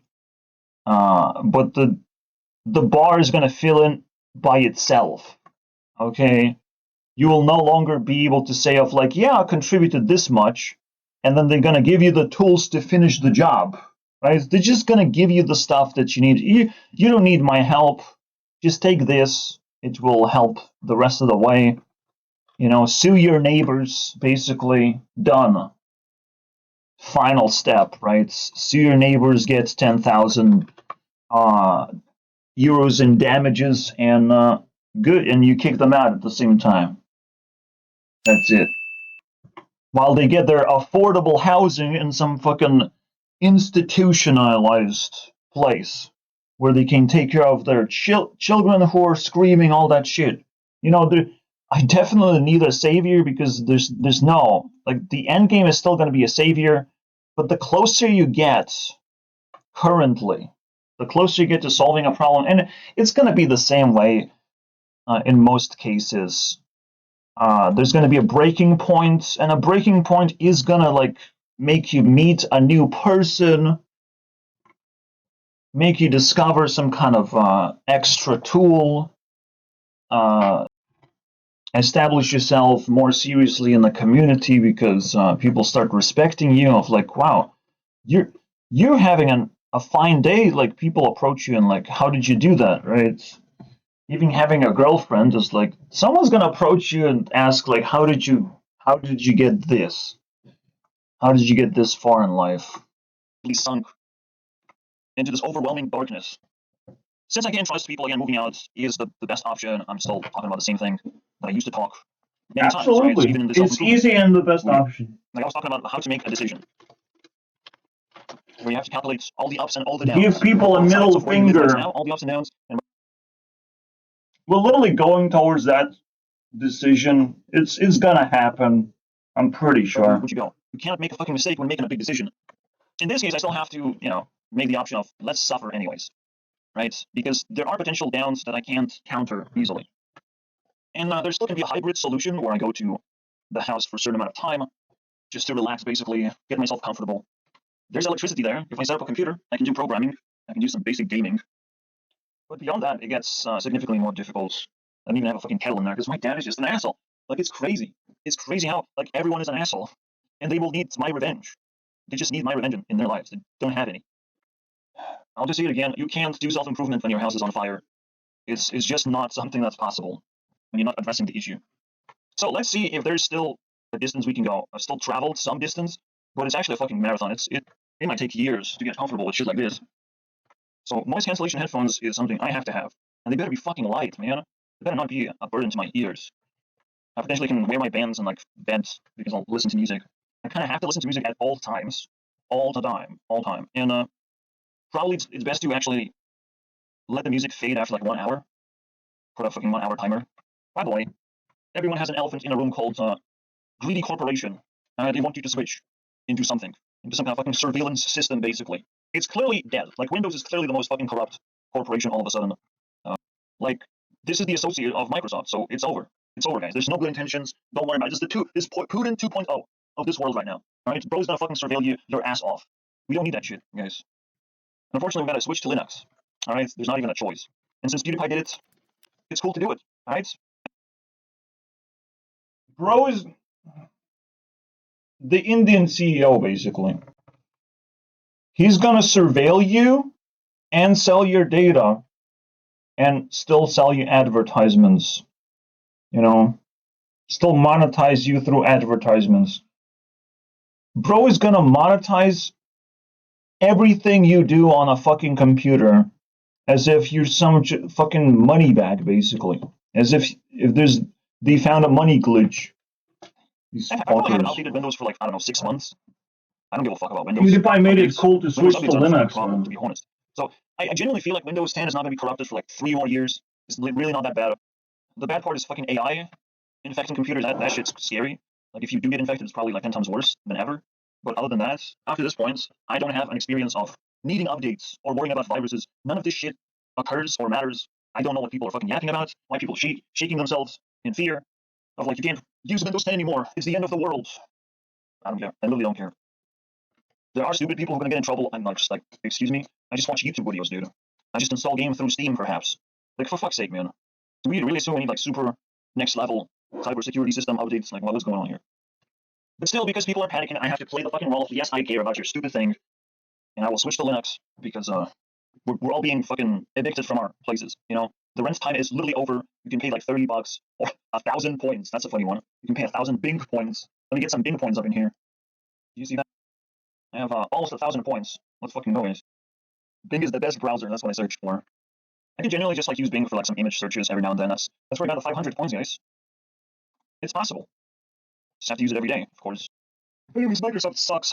but the bar is gonna fill in by itself. Okay, you will no longer be able to say of like, yeah, I contributed this much, and then they're gonna give you the tools to finish the job, right? They're just gonna give you the stuff that you need. You don't need my help. Just take this. It will help the rest of the way. You know, sue your neighbors. Basically, done. Final step, right? Sue your neighbors, get 10,000 uh, euros in damages, and good, and you kick them out at the same time. That's it. While they get their affordable housing in some fucking institutionalized place where they can take care of their children who are screaming all that shit. You know, I definitely need a savior because there's no like the end game is still going to be a savior, but the closer you get currently, the closer you get to solving a problem, and it's going to be the same way in most cases. There's going to be a breaking point, and a breaking point is going to like make you meet a new person, make you discover some kind of extra tool, uh, establish yourself more seriously in the community because people start respecting you. Of like, wow, you're you're having a fine day. Like people approach you and like, how did you do that, right? Even having a girlfriend is like someone's gonna approach you and ask like, how did you get this? How did you get this far in life? He sunk into this overwhelming darkness. Since I can't trust people again, moving out is the best option. I'm still talking about the same thing that I used to talk many times, right? Absolutely. Even in the It's easy and the best option. Like I was talking about how to make a decision, where you have to calculate all the ups and all the downs. Give people a Both sides middle of where you live right finger. now, all the ups and downs, and We're literally going towards that decision. It's gonna happen. I'm pretty where sure. would you go? You cannot make a fucking mistake when making a big decision. In this case, I still have to, make the option of let's suffer anyways, right? Because there are potential downs that I can't counter easily. And there still can be a hybrid solution where I go to the house for a certain amount of time just to relax, basically, get myself comfortable. There's electricity there. If I set up a computer, I can do programming, I can do some basic gaming. But beyond that, it gets significantly more difficult. I don't even have a fucking kettle in there because my dad is just an asshole. Like, it's crazy. It's crazy how, like, everyone is an asshole. And they will need my revenge. They just need my revenge in their lives. They don't have any. I'll just say it again. You can't do self improvement when your house is on fire. It's just not something that's possible when you're not addressing the issue. So let's see if there's still a distance we can go. I've still traveled some distance, but it's actually a fucking marathon. It might take years to get comfortable with shit like this. So noise cancellation headphones is something I have to have, and they better be fucking light, man. They better not be a burden to my ears. I potentially can wear my bands in like bed because I'll listen to music. I kind of have to listen to music at all times, all the time, all time. And probably it's best to actually let the music fade after like 1 hour. Put a fucking 1 hour timer. By the way, everyone has an elephant in a room called greedy corporation. They want you to switch into something, into some kind of fucking surveillance system, basically. It's clearly dead. Like, Windows is clearly the most fucking corrupt corporation all of a sudden. Like, this is the associate of Microsoft, so it's over. It's over, guys. There's no good intentions. Don't worry about it. This Putin 2.0 of this world right now. Alright? Bro's gonna fucking surveil you your ass off. We don't need that shit, guys. Unfortunately, we gotta switch to Linux. Alright? There's not even a choice. And since PewDiePie did it, it's cool to do it. Alright? Bro is the Indian CEO, basically. He's gonna surveil you and sell your data and still sell you advertisements. You know, still monetize you through advertisements. Bro is gonna monetize everything you do on a fucking computer as if you're some fucking money bag, basically. As if they found a money glitch. These I probably haven't fuckers. updated Windows for like, I don't know, 6 months. I don't give a fuck about Windows. PewDiePie made it updates. cool to switch Windows to updates are a fucking Linux, problem, man. to be honest. So I genuinely feel like Windows 10 is not going to be corrupted for like 3 more years. It's really not that bad. The bad part is fucking AI infecting computers. That shit's scary. Like, if you do get infected, it's probably like 10 times worse than ever. But other than that, after this point, I don't have an experience of needing updates or worrying about viruses. None of this shit occurs or matters. I don't know what people are fucking yapping about. Why people are shaking themselves in fear of like, you can't use Windows 10 anymore. It's the end of the world. I don't care. I really don't care. There are stupid people who are gonna get in trouble. I'm not just like, excuse me. I just watch YouTube videos, dude. I just install game through Steam, perhaps. Like, for fuck's sake, man. Do we really still need like super next level cybersecurity system updates. Like, what was going on here? But still, because people are panicking, I have to play the fucking role of, yes, I care about your stupid thing, and I will switch to Linux because we're all being fucking evicted from our places. You know, the rent time is literally over. You can pay like $30 or 1,000 points. That's a funny one. You can pay 1,000 Bing points. Let me get some Bing points up in here. Do you see that? I have almost 1,000 points. Let's fucking go, guys. Bing is the best browser. That's what I searched for. I can genuinely just like use Bing for like some image searches every now and then. That's where I got the 500 points, guys. It's possible. Just have to use it every day, of course. Anyways, Microsoft sucks.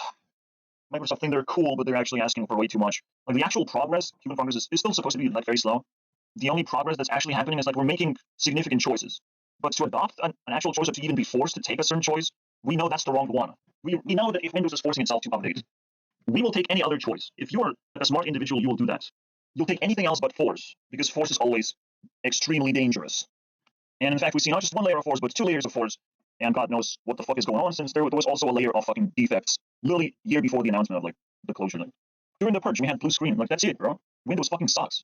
Microsoft think they're cool, but they're actually asking for way too much. Like, the actual progress, human progress, is still supposed to be like very slow. The only progress that's actually happening is like we're making significant choices. But to adopt an actual choice, or to even be forced to take a certain choice, we know that's the wrong one. We know that if Windows is forcing itself to update, we will take any other choice. If you are a smart individual, you will do that. You'll take anything else but force, because force is always extremely dangerous. And in fact, we see not just one layer of force, but 2 layers of force. And God knows what the fuck is going on, since there was also a layer of fucking defects literally year before the announcement of like the closure. Like, during the purge, we had blue screen. Like, that's it, bro. Windows fucking sucks.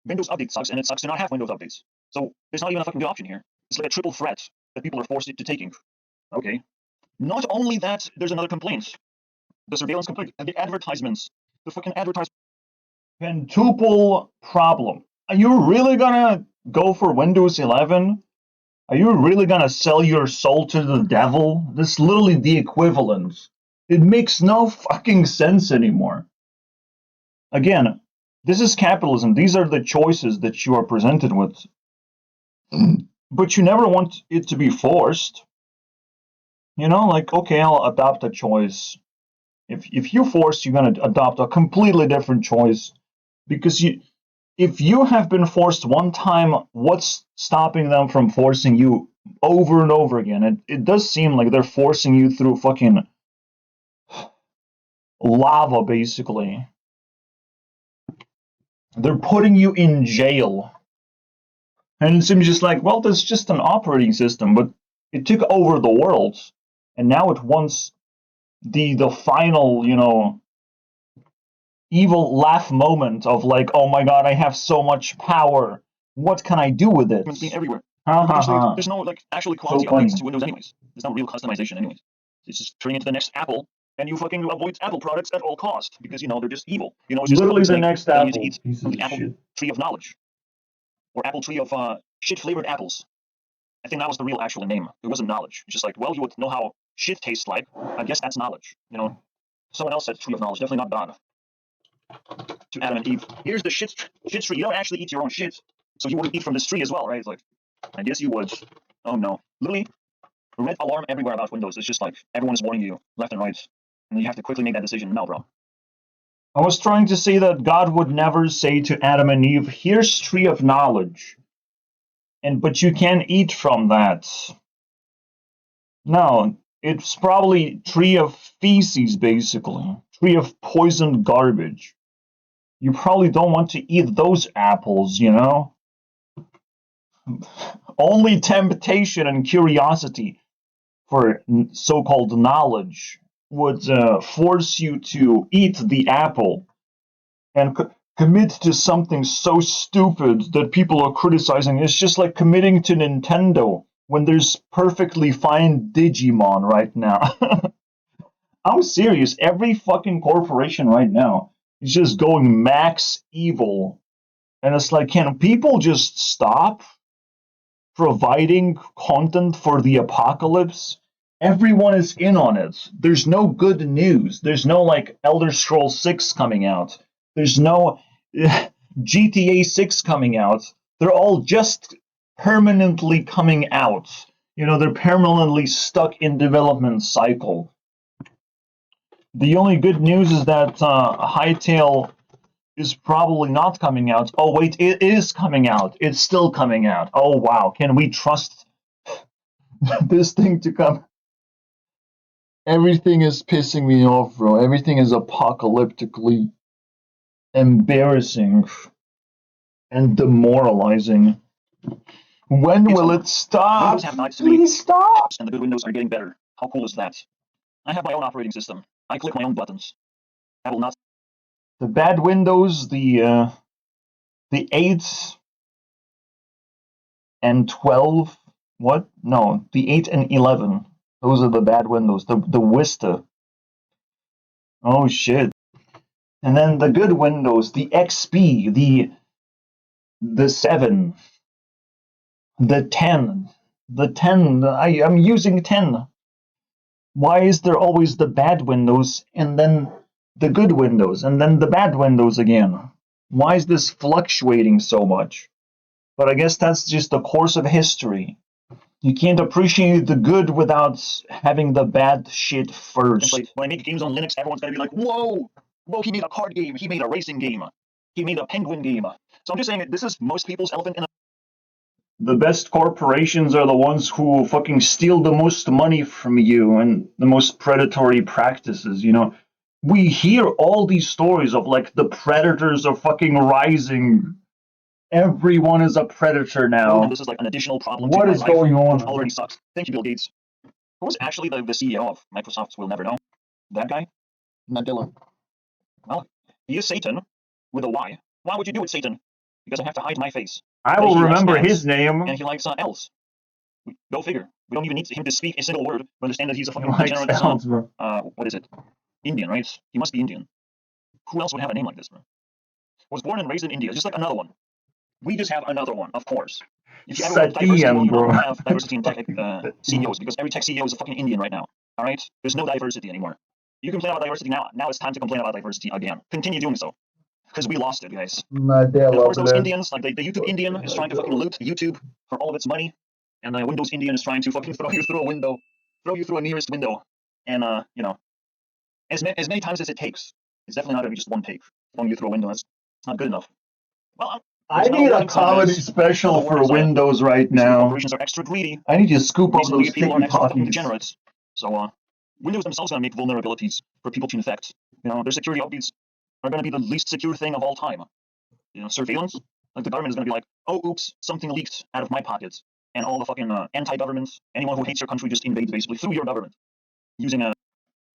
Windows Update sucks, and it sucks to not have Windows updates. So there's not even a fucking good option here. It's like a triple threat that people are forced to taking. Okay. Not only that, there's another complaint. The surveillance complaint and the advertisements. The fucking advertisements. Quintuple problem. Are you really gonna go for Windows 11? Are you really gonna sell your soul to the devil? This is literally the equivalent. It makes no fucking sense anymore. Again, this is capitalism. These are the choices that you are presented with. But you never want it to be forced. You know, like, okay, I'll adopt a choice. If you force, you're gonna adopt a completely different choice. Because if you have been forced one time, what's stopping them from forcing you over and over again? It does seem like they're forcing you through fucking lava, basically. They're putting you in jail. And it seems just like, well, that's just an operating system, but it took over the world, and now it wants the final, you know, evil laugh moment of like, oh my god, I have so much power. What can I do with it? It's being everywhere. Ha. There's no like actually quality updates to Windows anyways. There's no real customization anyways. It's just turning into the next Apple, and you fucking avoid Apple products at all cost because you know they're just evil. You know, it's just Literally the like next telling Apple you to eat from the Apple tree of knowledge, or Apple tree of shit flavored apples. I think that was the real actual name. It wasn't knowledge. It's just like, well, you would know how shit tastes like. I guess that's knowledge. You know, someone else said tree of knowledge. Definitely not God. To Adam and Eve. Here's the shit tree. You don't actually eat your own shit, so you wouldn't eat from this tree as well, right? It's like, I guess you would. Oh no. Literally, red alarm everywhere about Windows. It's just like everyone is warning you left and right, and you have to quickly make that decision. No, bro. I was trying to say that God would never say to Adam and Eve, here's tree of knowledge, but you can't eat from that. No, it's probably tree of feces, basically. Tree of poisoned garbage. You probably don't want to eat those apples, you know? Only temptation and curiosity for so-called knowledge would force you to eat the apple and commit to something so stupid that people are criticizing. It's just like committing to Nintendo when there's perfectly fine Digimon right now. I'm serious. Every fucking corporation right now is just going max evil. And it's like, can people just stop providing content for the apocalypse? Everyone is in on it. There's no good news. There's no like Elder Scrolls 6 coming out. There's no GTA 6 coming out. They're all just permanently coming out. You know, they're permanently stuck in development cycle. The only good news is that Hytale is probably not coming out. Oh wait, it is coming out. It's still coming out. Oh wow, can we trust this thing to come? Everything is pissing me off, bro. Everything is apocalyptically embarrassing and demoralizing. When will it stop? Windows have nice Please stop! and the good Windows are getting better. How cool is that? I have my own operating system. I click my own buttons. I will not. The bad Windows, the 8 and 12 What? No, the 8 and 11. Those are the bad windows. The Vista. Oh shit. And then the good windows, the XP, the 7, the 10. The 10, I'm using 10. Why is there always the bad windows and then the good windows and then the bad windows again? Why is this fluctuating so much? But I guess that's just the course of history. You can't appreciate the good without having the bad shit first. Like, when I make games on Linux, everyone's gonna be like, whoa, he made a card game, he made a racing game, he made a penguin game. So I'm just saying, this is most people's elephant in the... The best corporations are the ones who fucking steal the most money from you and the most predatory practices, you know? We hear all these stories of like the predators are fucking rising. Everyone is a predator now. And this is like an additional problem What to is my life, going on? which already sucks. Thank you, Bill Gates. Who was actually the CEO of Microsoft? We'll never know. That guy? Nadilla. Well, he is Satan with a Y. Why would you do it, Satan? Because I have to hide my face. I will He likes remember ants, his name. and he likes elves. Go figure. We don't even need him to speak a single word. We understand that he's a fucking Likes degenerate elves, bro. what is it? Indian, right? He must be Indian. Who else would have a name like this, bro? Was born and raised in India, just like another one. We just have another one, of course. If you ever want diversity, Satyan, well, you bro. don't have diversity in tech CEOs, because every tech CEO is a fucking Indian right now. All right? There's no diversity anymore. You complain about diversity now. Now it's time to complain about diversity again. Continue doing so, because we lost it, guys. And of course, those Indians, like the YouTube Indian, is trying to fucking loot YouTube for all of its money, and the Windows Indian is trying to fucking throw you through a window, throw you through a nearest window, and you know, as many times as it takes. It's definitely not gonna be just one take. Throwing you through a window, that's not good enough. Well, I need a comedy special for Windows right now. Corporations are extra greedy. I need to scoop up Basically, those people are sticky extra fucking potties. degenerates. So, Windows themselves are going to make vulnerabilities for people to infect. You know, their security updates are going to be the least secure thing of all time. You know, surveillance, like the government is going to be like, oh, oops, something leaked out of my pockets. And all the fucking anti-governments, anyone who hates your country just invades basically through your government, using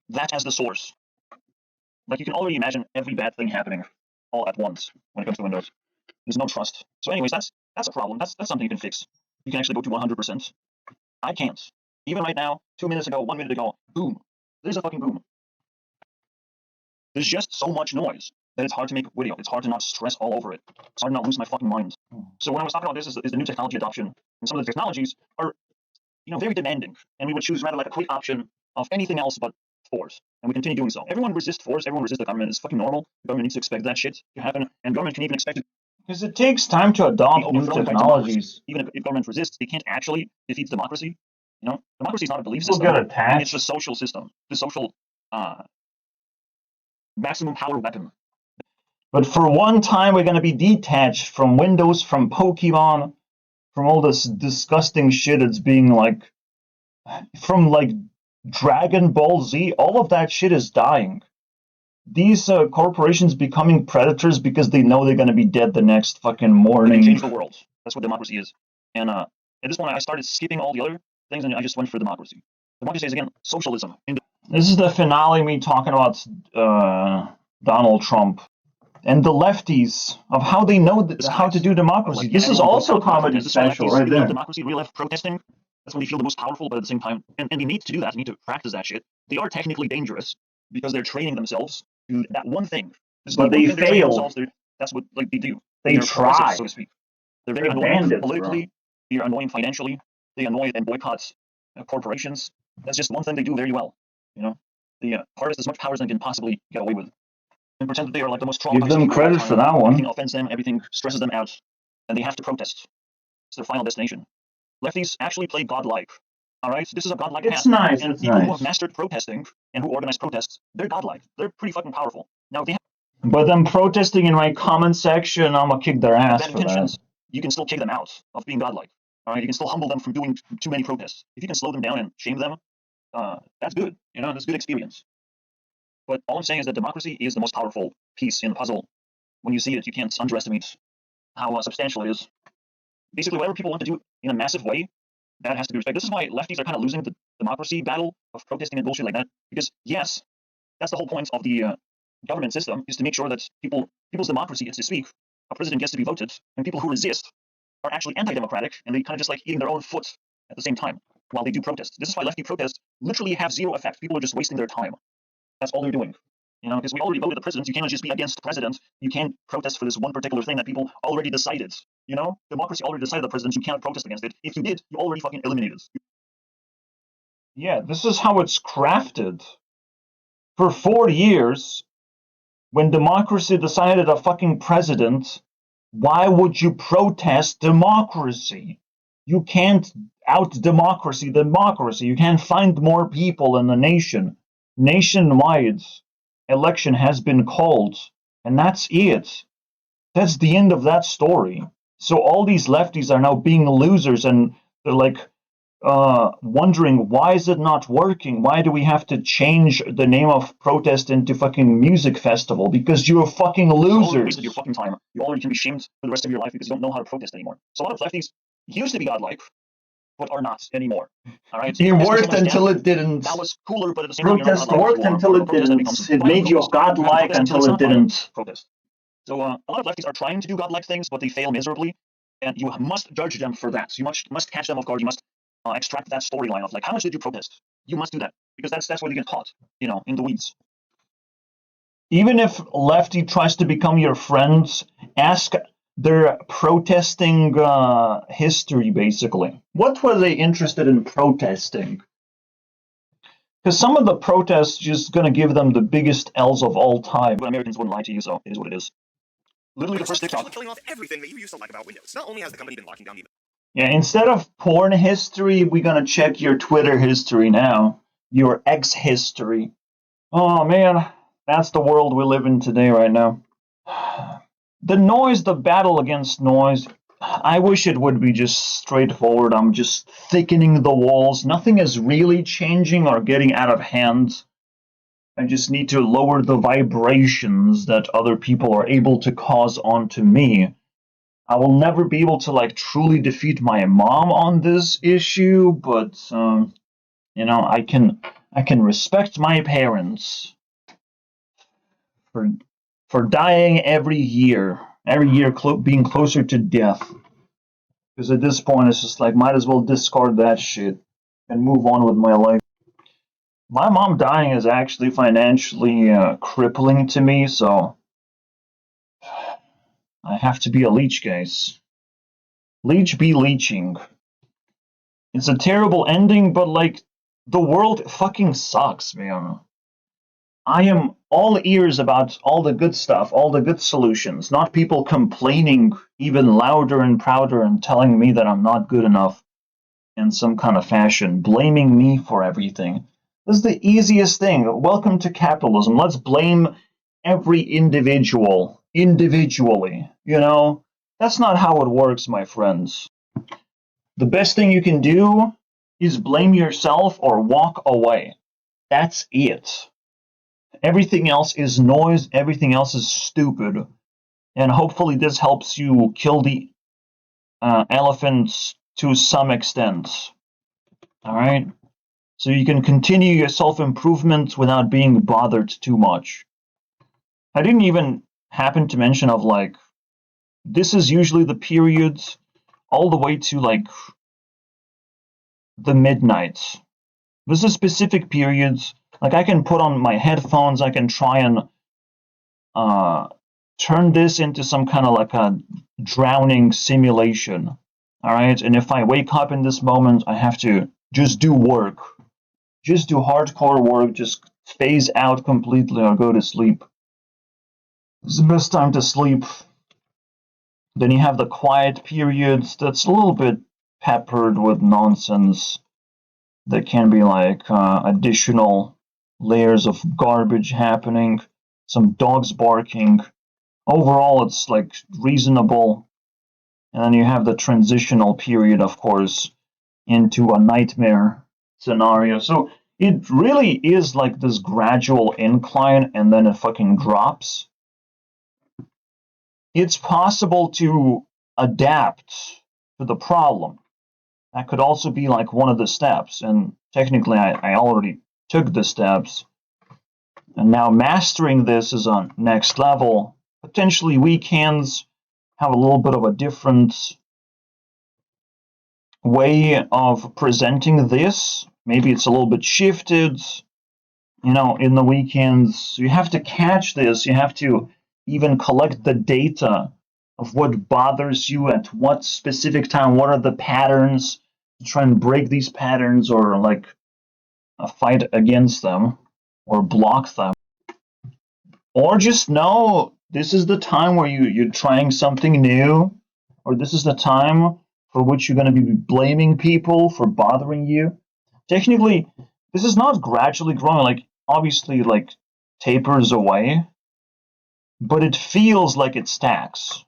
that as the source. Like, you can already imagine every bad thing happening all at once when it comes to Windows. There's no trust. So anyways, that's a problem. That's something you can fix. You can actually go to 100%. I can't. Even right now, 2 minutes ago, 1 minute ago, boom. There's a fucking boom. There's just so much noise that it's hard to make a video. It's hard to not stress all over it. It's hard to not lose my fucking mind. So when I was talking about this is the new technology adoption, and some of the technologies are, you know, very demanding, and we would choose rather like a quick option of anything else but force, and we continue doing so. Everyone resists force. Everyone resists the government. It's fucking normal. The government needs to expect that shit to happen, and government can even expect it. Because it takes time to adopt new technologies. Even if government resists, it can't actually defeat democracy. You know, democracy is not a belief People system. get attached. It's a social system, the social maximum power weapon. But for one time, we're going to be detached from Windows, from Pokemon, from all this disgusting shit it's being like, from like Dragon Ball Z. All of that shit is dying. These corporations becoming predators because they know they're going to be dead the next fucking morning. They can change the world. That's what democracy is. And at this point, I started skipping all the other things, and I just went for democracy. Democracy is, again, socialism. This is the finale, me talking about Donald Trump and the lefties of how they know how to do democracy. Like, this is also comedy special right there. Democracy, real life protesting. That's when they feel the most powerful, but at the same time, and they need to do that. They need to practice that shit. They are technically dangerous because they're training themselves to that one thing. But they fail. That's what like they do. They try, so to speak. They're very annoying politically. They're annoying financially. They annoy and boycott corporations. That's just one thing they do very well. You know, they harvest as much power as they can possibly get away with, and pretend that they are like the most strong. Give them credit for that one. Everything offends them. Everything stresses them out, and they have to protest. It's their final destination. Lefties actually play godlike. All right, this is a godlike path. It's nice. And it's people nice. who have mastered protesting and who organize protests, they're godlike. They're pretty fucking powerful. Now, if they have but them protesting in my comment section, I'm gonna kick their ass for that. You can still kick them out of being godlike. All right, you can still humble them from doing too many protests. If you can slow them down and shame them, that's good. You know, that's good experience. But all I'm saying is that democracy is the most powerful piece in the puzzle. When you see it, you can't underestimate how substantial it is. Basically, whatever people want to do in a massive way, that has to be respected. This is why lefties are kind of losing the democracy battle of protesting and bullshit like that. Because yes, that's the whole point of the government system, is to make sure that people's democracy gets to speak, a president gets to be voted, and people who resist are actually anti-democratic, and they kind of just like eating their own foot at the same time while they do protests. This is why lefty protests literally have zero effect. People are just wasting their time. That's all they're doing. Because we already voted the president. You cannot just be against the president. You can't protest for this one particular thing that people already decided. Democracy already decided the president. You cannot protest against it. If you did, you already fucking eliminated it. Yeah, this is how it's crafted. For 4 years, when democracy decided a fucking president, why would you protest democracy? You can't out-democracy democracy. You can't find more people in the nation. Nationwide election has been called, and that's it. That's the end of that story. So all these lefties are now being losers, and they're like wondering, why is it not working? Why do we have to change the name of protest into fucking music festival? Because you're fucking losers. You wasted your fucking time. You already can be shamed for the rest of your life because you don't know how to protest anymore. So a lot of lefties used to be godlike, but are not anymore. All right. It worked until it didn't. That was cooler, but at the same time, protest worked until it didn't. It made you godlike until it didn't. Protest. So a lot of lefties are trying to do godlike things, but they fail miserably, and you must judge them for that. So you must catch them off guard. You must extract that storyline of like, how much did you protest? You must do that because that's where you get caught, in the weeds. Even if lefty tries to become your friends, ask their protesting history, basically. What were they interested in protesting? Because some of the protests just going to give them the biggest L's of all time. But Americans wouldn't lie to you, so it is what it is. Literally the first TikTok. Killing off everything that you used to like about Windows. Not only has the company been locking down the... Yeah, instead of porn history, we're going to check your Twitter history now. Your X history. Oh, man. That's the world we live in today right now. The noise, the battle against noise, I wish it would be just straightforward. I'm just thickening the walls. Nothing is really changing or getting out of hand. I just need to lower the vibrations that other people are able to cause onto me. I will never be able to truly defeat my mom on this issue, but I can respect my parents for dying every year being closer to death. Because at this point it's just might as well discard that shit and move on with my life. My mom dying is actually financially crippling to me, so I have to be a leech, guys. Leech be leeching. It's a terrible ending, but the world fucking sucks, man. I am all ears about all the good stuff, all the good solutions, not people complaining even louder and prouder and telling me that I'm not good enough in some kind of fashion, blaming me for everything. This is the easiest thing. Welcome to capitalism. Let's blame every individual individually. That's not how it works, my friends. The best thing you can do is blame yourself or walk away. That's it. Everything else is noise. Everything else is stupid. And hopefully this helps you kill the elephants to some extent. All right? So you can continue your self-improvement without being bothered too much. I didn't even happen to mention of this is usually the period all the way to the midnight. This is specific periods. I can put on my headphones, I can try and turn this into some kind of a drowning simulation. All right, and if I wake up in this moment, I have to just do work. Just do hardcore work, just phase out completely or go to sleep. It's the best time to sleep. Then you have the quiet periods that's a little bit peppered with nonsense. There can be additional layers of garbage happening, some dogs barking. Overall, it's reasonable. And then you have the transitional period, of course, into a nightmare scenario. So it really is this gradual incline and then it fucking drops. It's possible to adapt to the problem. That could also be one of the steps. And technically, I already took the steps. And now mastering this is on next level. Potentially weekends have a little bit of a different way of presenting this. Maybe it's a little bit shifted, in the weekends. You have to catch this. You have to even collect the data of what bothers you at what specific time. What are the patterns? Try and break these patterns, or like fight against them or block them. Or just know this is the time where you're trying something new, or this is the time for which you're going to be blaming people for bothering you. Technically, this is not gradually growing, like obviously like tapers away, but it feels like it stacks.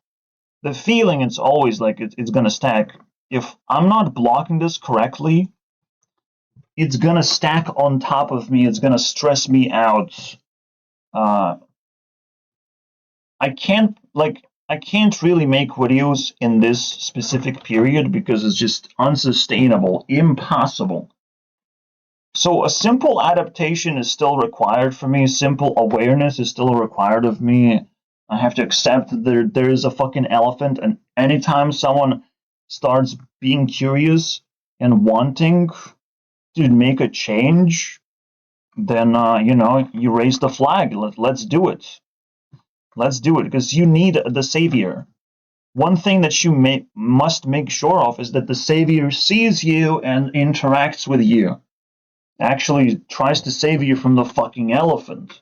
The feeling it's always like it's going to stack. If I'm not blocking this correctly, it's going to stack on top of me. It's going to stress me out. I can't really make videos in this specific period because it's just unsustainable, impossible. So a simple adaptation is still required for me. Simple awareness is still required of me. I have to accept that there is a fucking elephant, and anytime someone starts being curious and wanting to make a change, then you raise the flag. Let's do it. Let's do it, because you need the savior. One thing that you must make sure of is that the savior sees you and interacts with you. Actually tries to save you from the fucking elephant.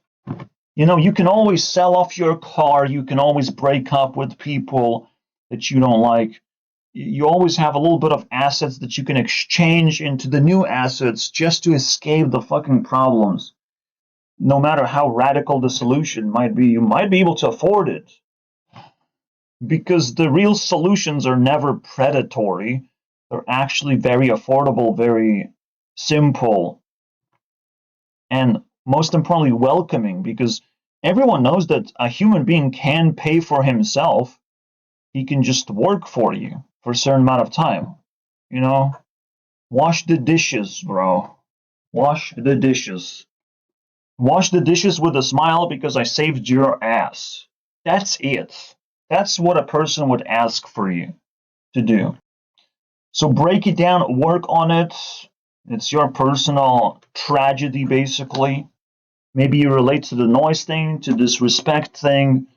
You can always sell off your car. You can always break up with people that you don't like. You always have a little bit of assets that you can exchange into the new assets just to escape the fucking problems. No matter how radical the solution might be, you might be able to afford it. Because the real solutions are never predatory. They're actually very affordable, very simple, and most importantly, welcoming, because everyone knows that a human being can pay for himself. He can just work for you for a certain amount of time. Wash the dishes, bro. Wash the dishes. Wash the dishes with a smile because I saved your ass. That's it. That's what a person would ask for you to do. So break it down, work on it. It's your personal tragedy, basically. Maybe you relate to the noise thing, to this respect thing.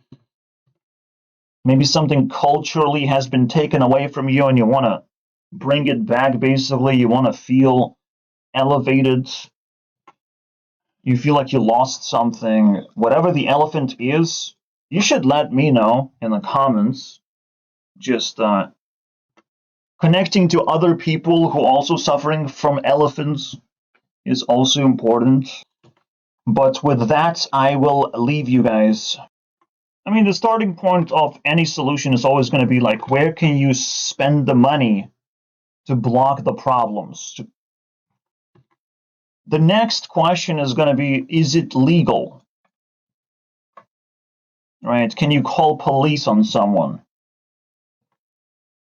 Maybe something culturally has been taken away from you and you want to bring it back, basically. You want to feel elevated. You feel like you lost something. Whatever the elephant is, you should let me know in the comments. Just connecting to other people who are also suffering from elephants is also important. But with that, I will leave you guys. I mean, the starting point of any solution is always going to be like, where can you spend the money to block the problems? The next question is going to be, is it legal? Right? Can you call police on someone?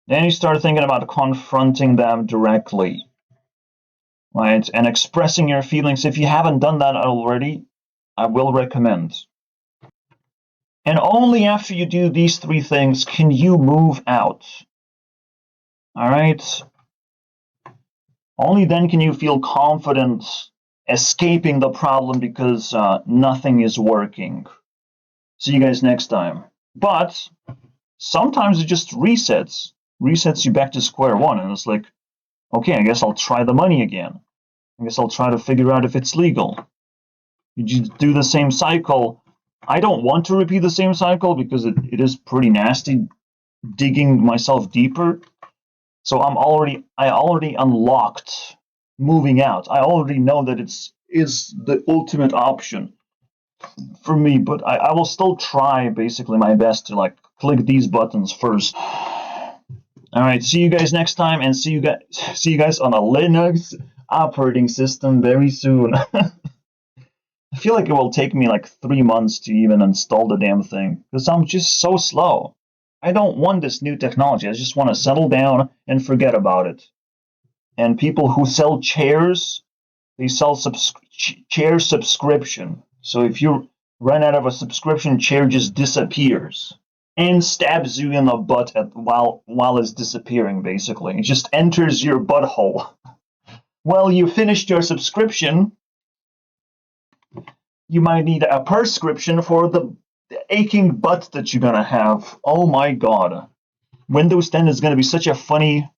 Then you start thinking about confronting them directly, right? And expressing your feelings. If you haven't done that already, I will recommend. And only after you do these three things can you move out. All right? Only then can you feel confident escaping the problem because nothing is working. See you guys next time. But sometimes it just resets you back to square one, and it's like, okay, I guess I'll try the money again. I guess I'll try to figure out if it's legal. You just do the same cycle. I don't want to repeat the same cycle because it is pretty nasty, digging myself deeper. So I already unlocked moving out. I already know that is the ultimate option for me, but I will still try basically my best to like click these buttons first. All right, see you guys next time, and see you guys on a Linux operating system very soon. I feel like it will take me like 3 months to even install the damn thing because I'm just so slow. I don't want this new technology. I just want to settle down and forget about it. And people who sell chairs, they sell chair subscription. So if you run out of a subscription, chair just disappears. and stabs you in the butt while it's disappearing, basically. It just enters your butthole. Well, you finished your subscription. You might need a prescription for the aching butt that you're gonna have. Oh my god. Windows 10 is gonna be such a funny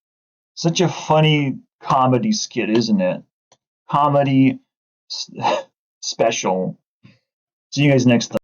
comedy skit, isn't it? Comedy special. See you guys next time.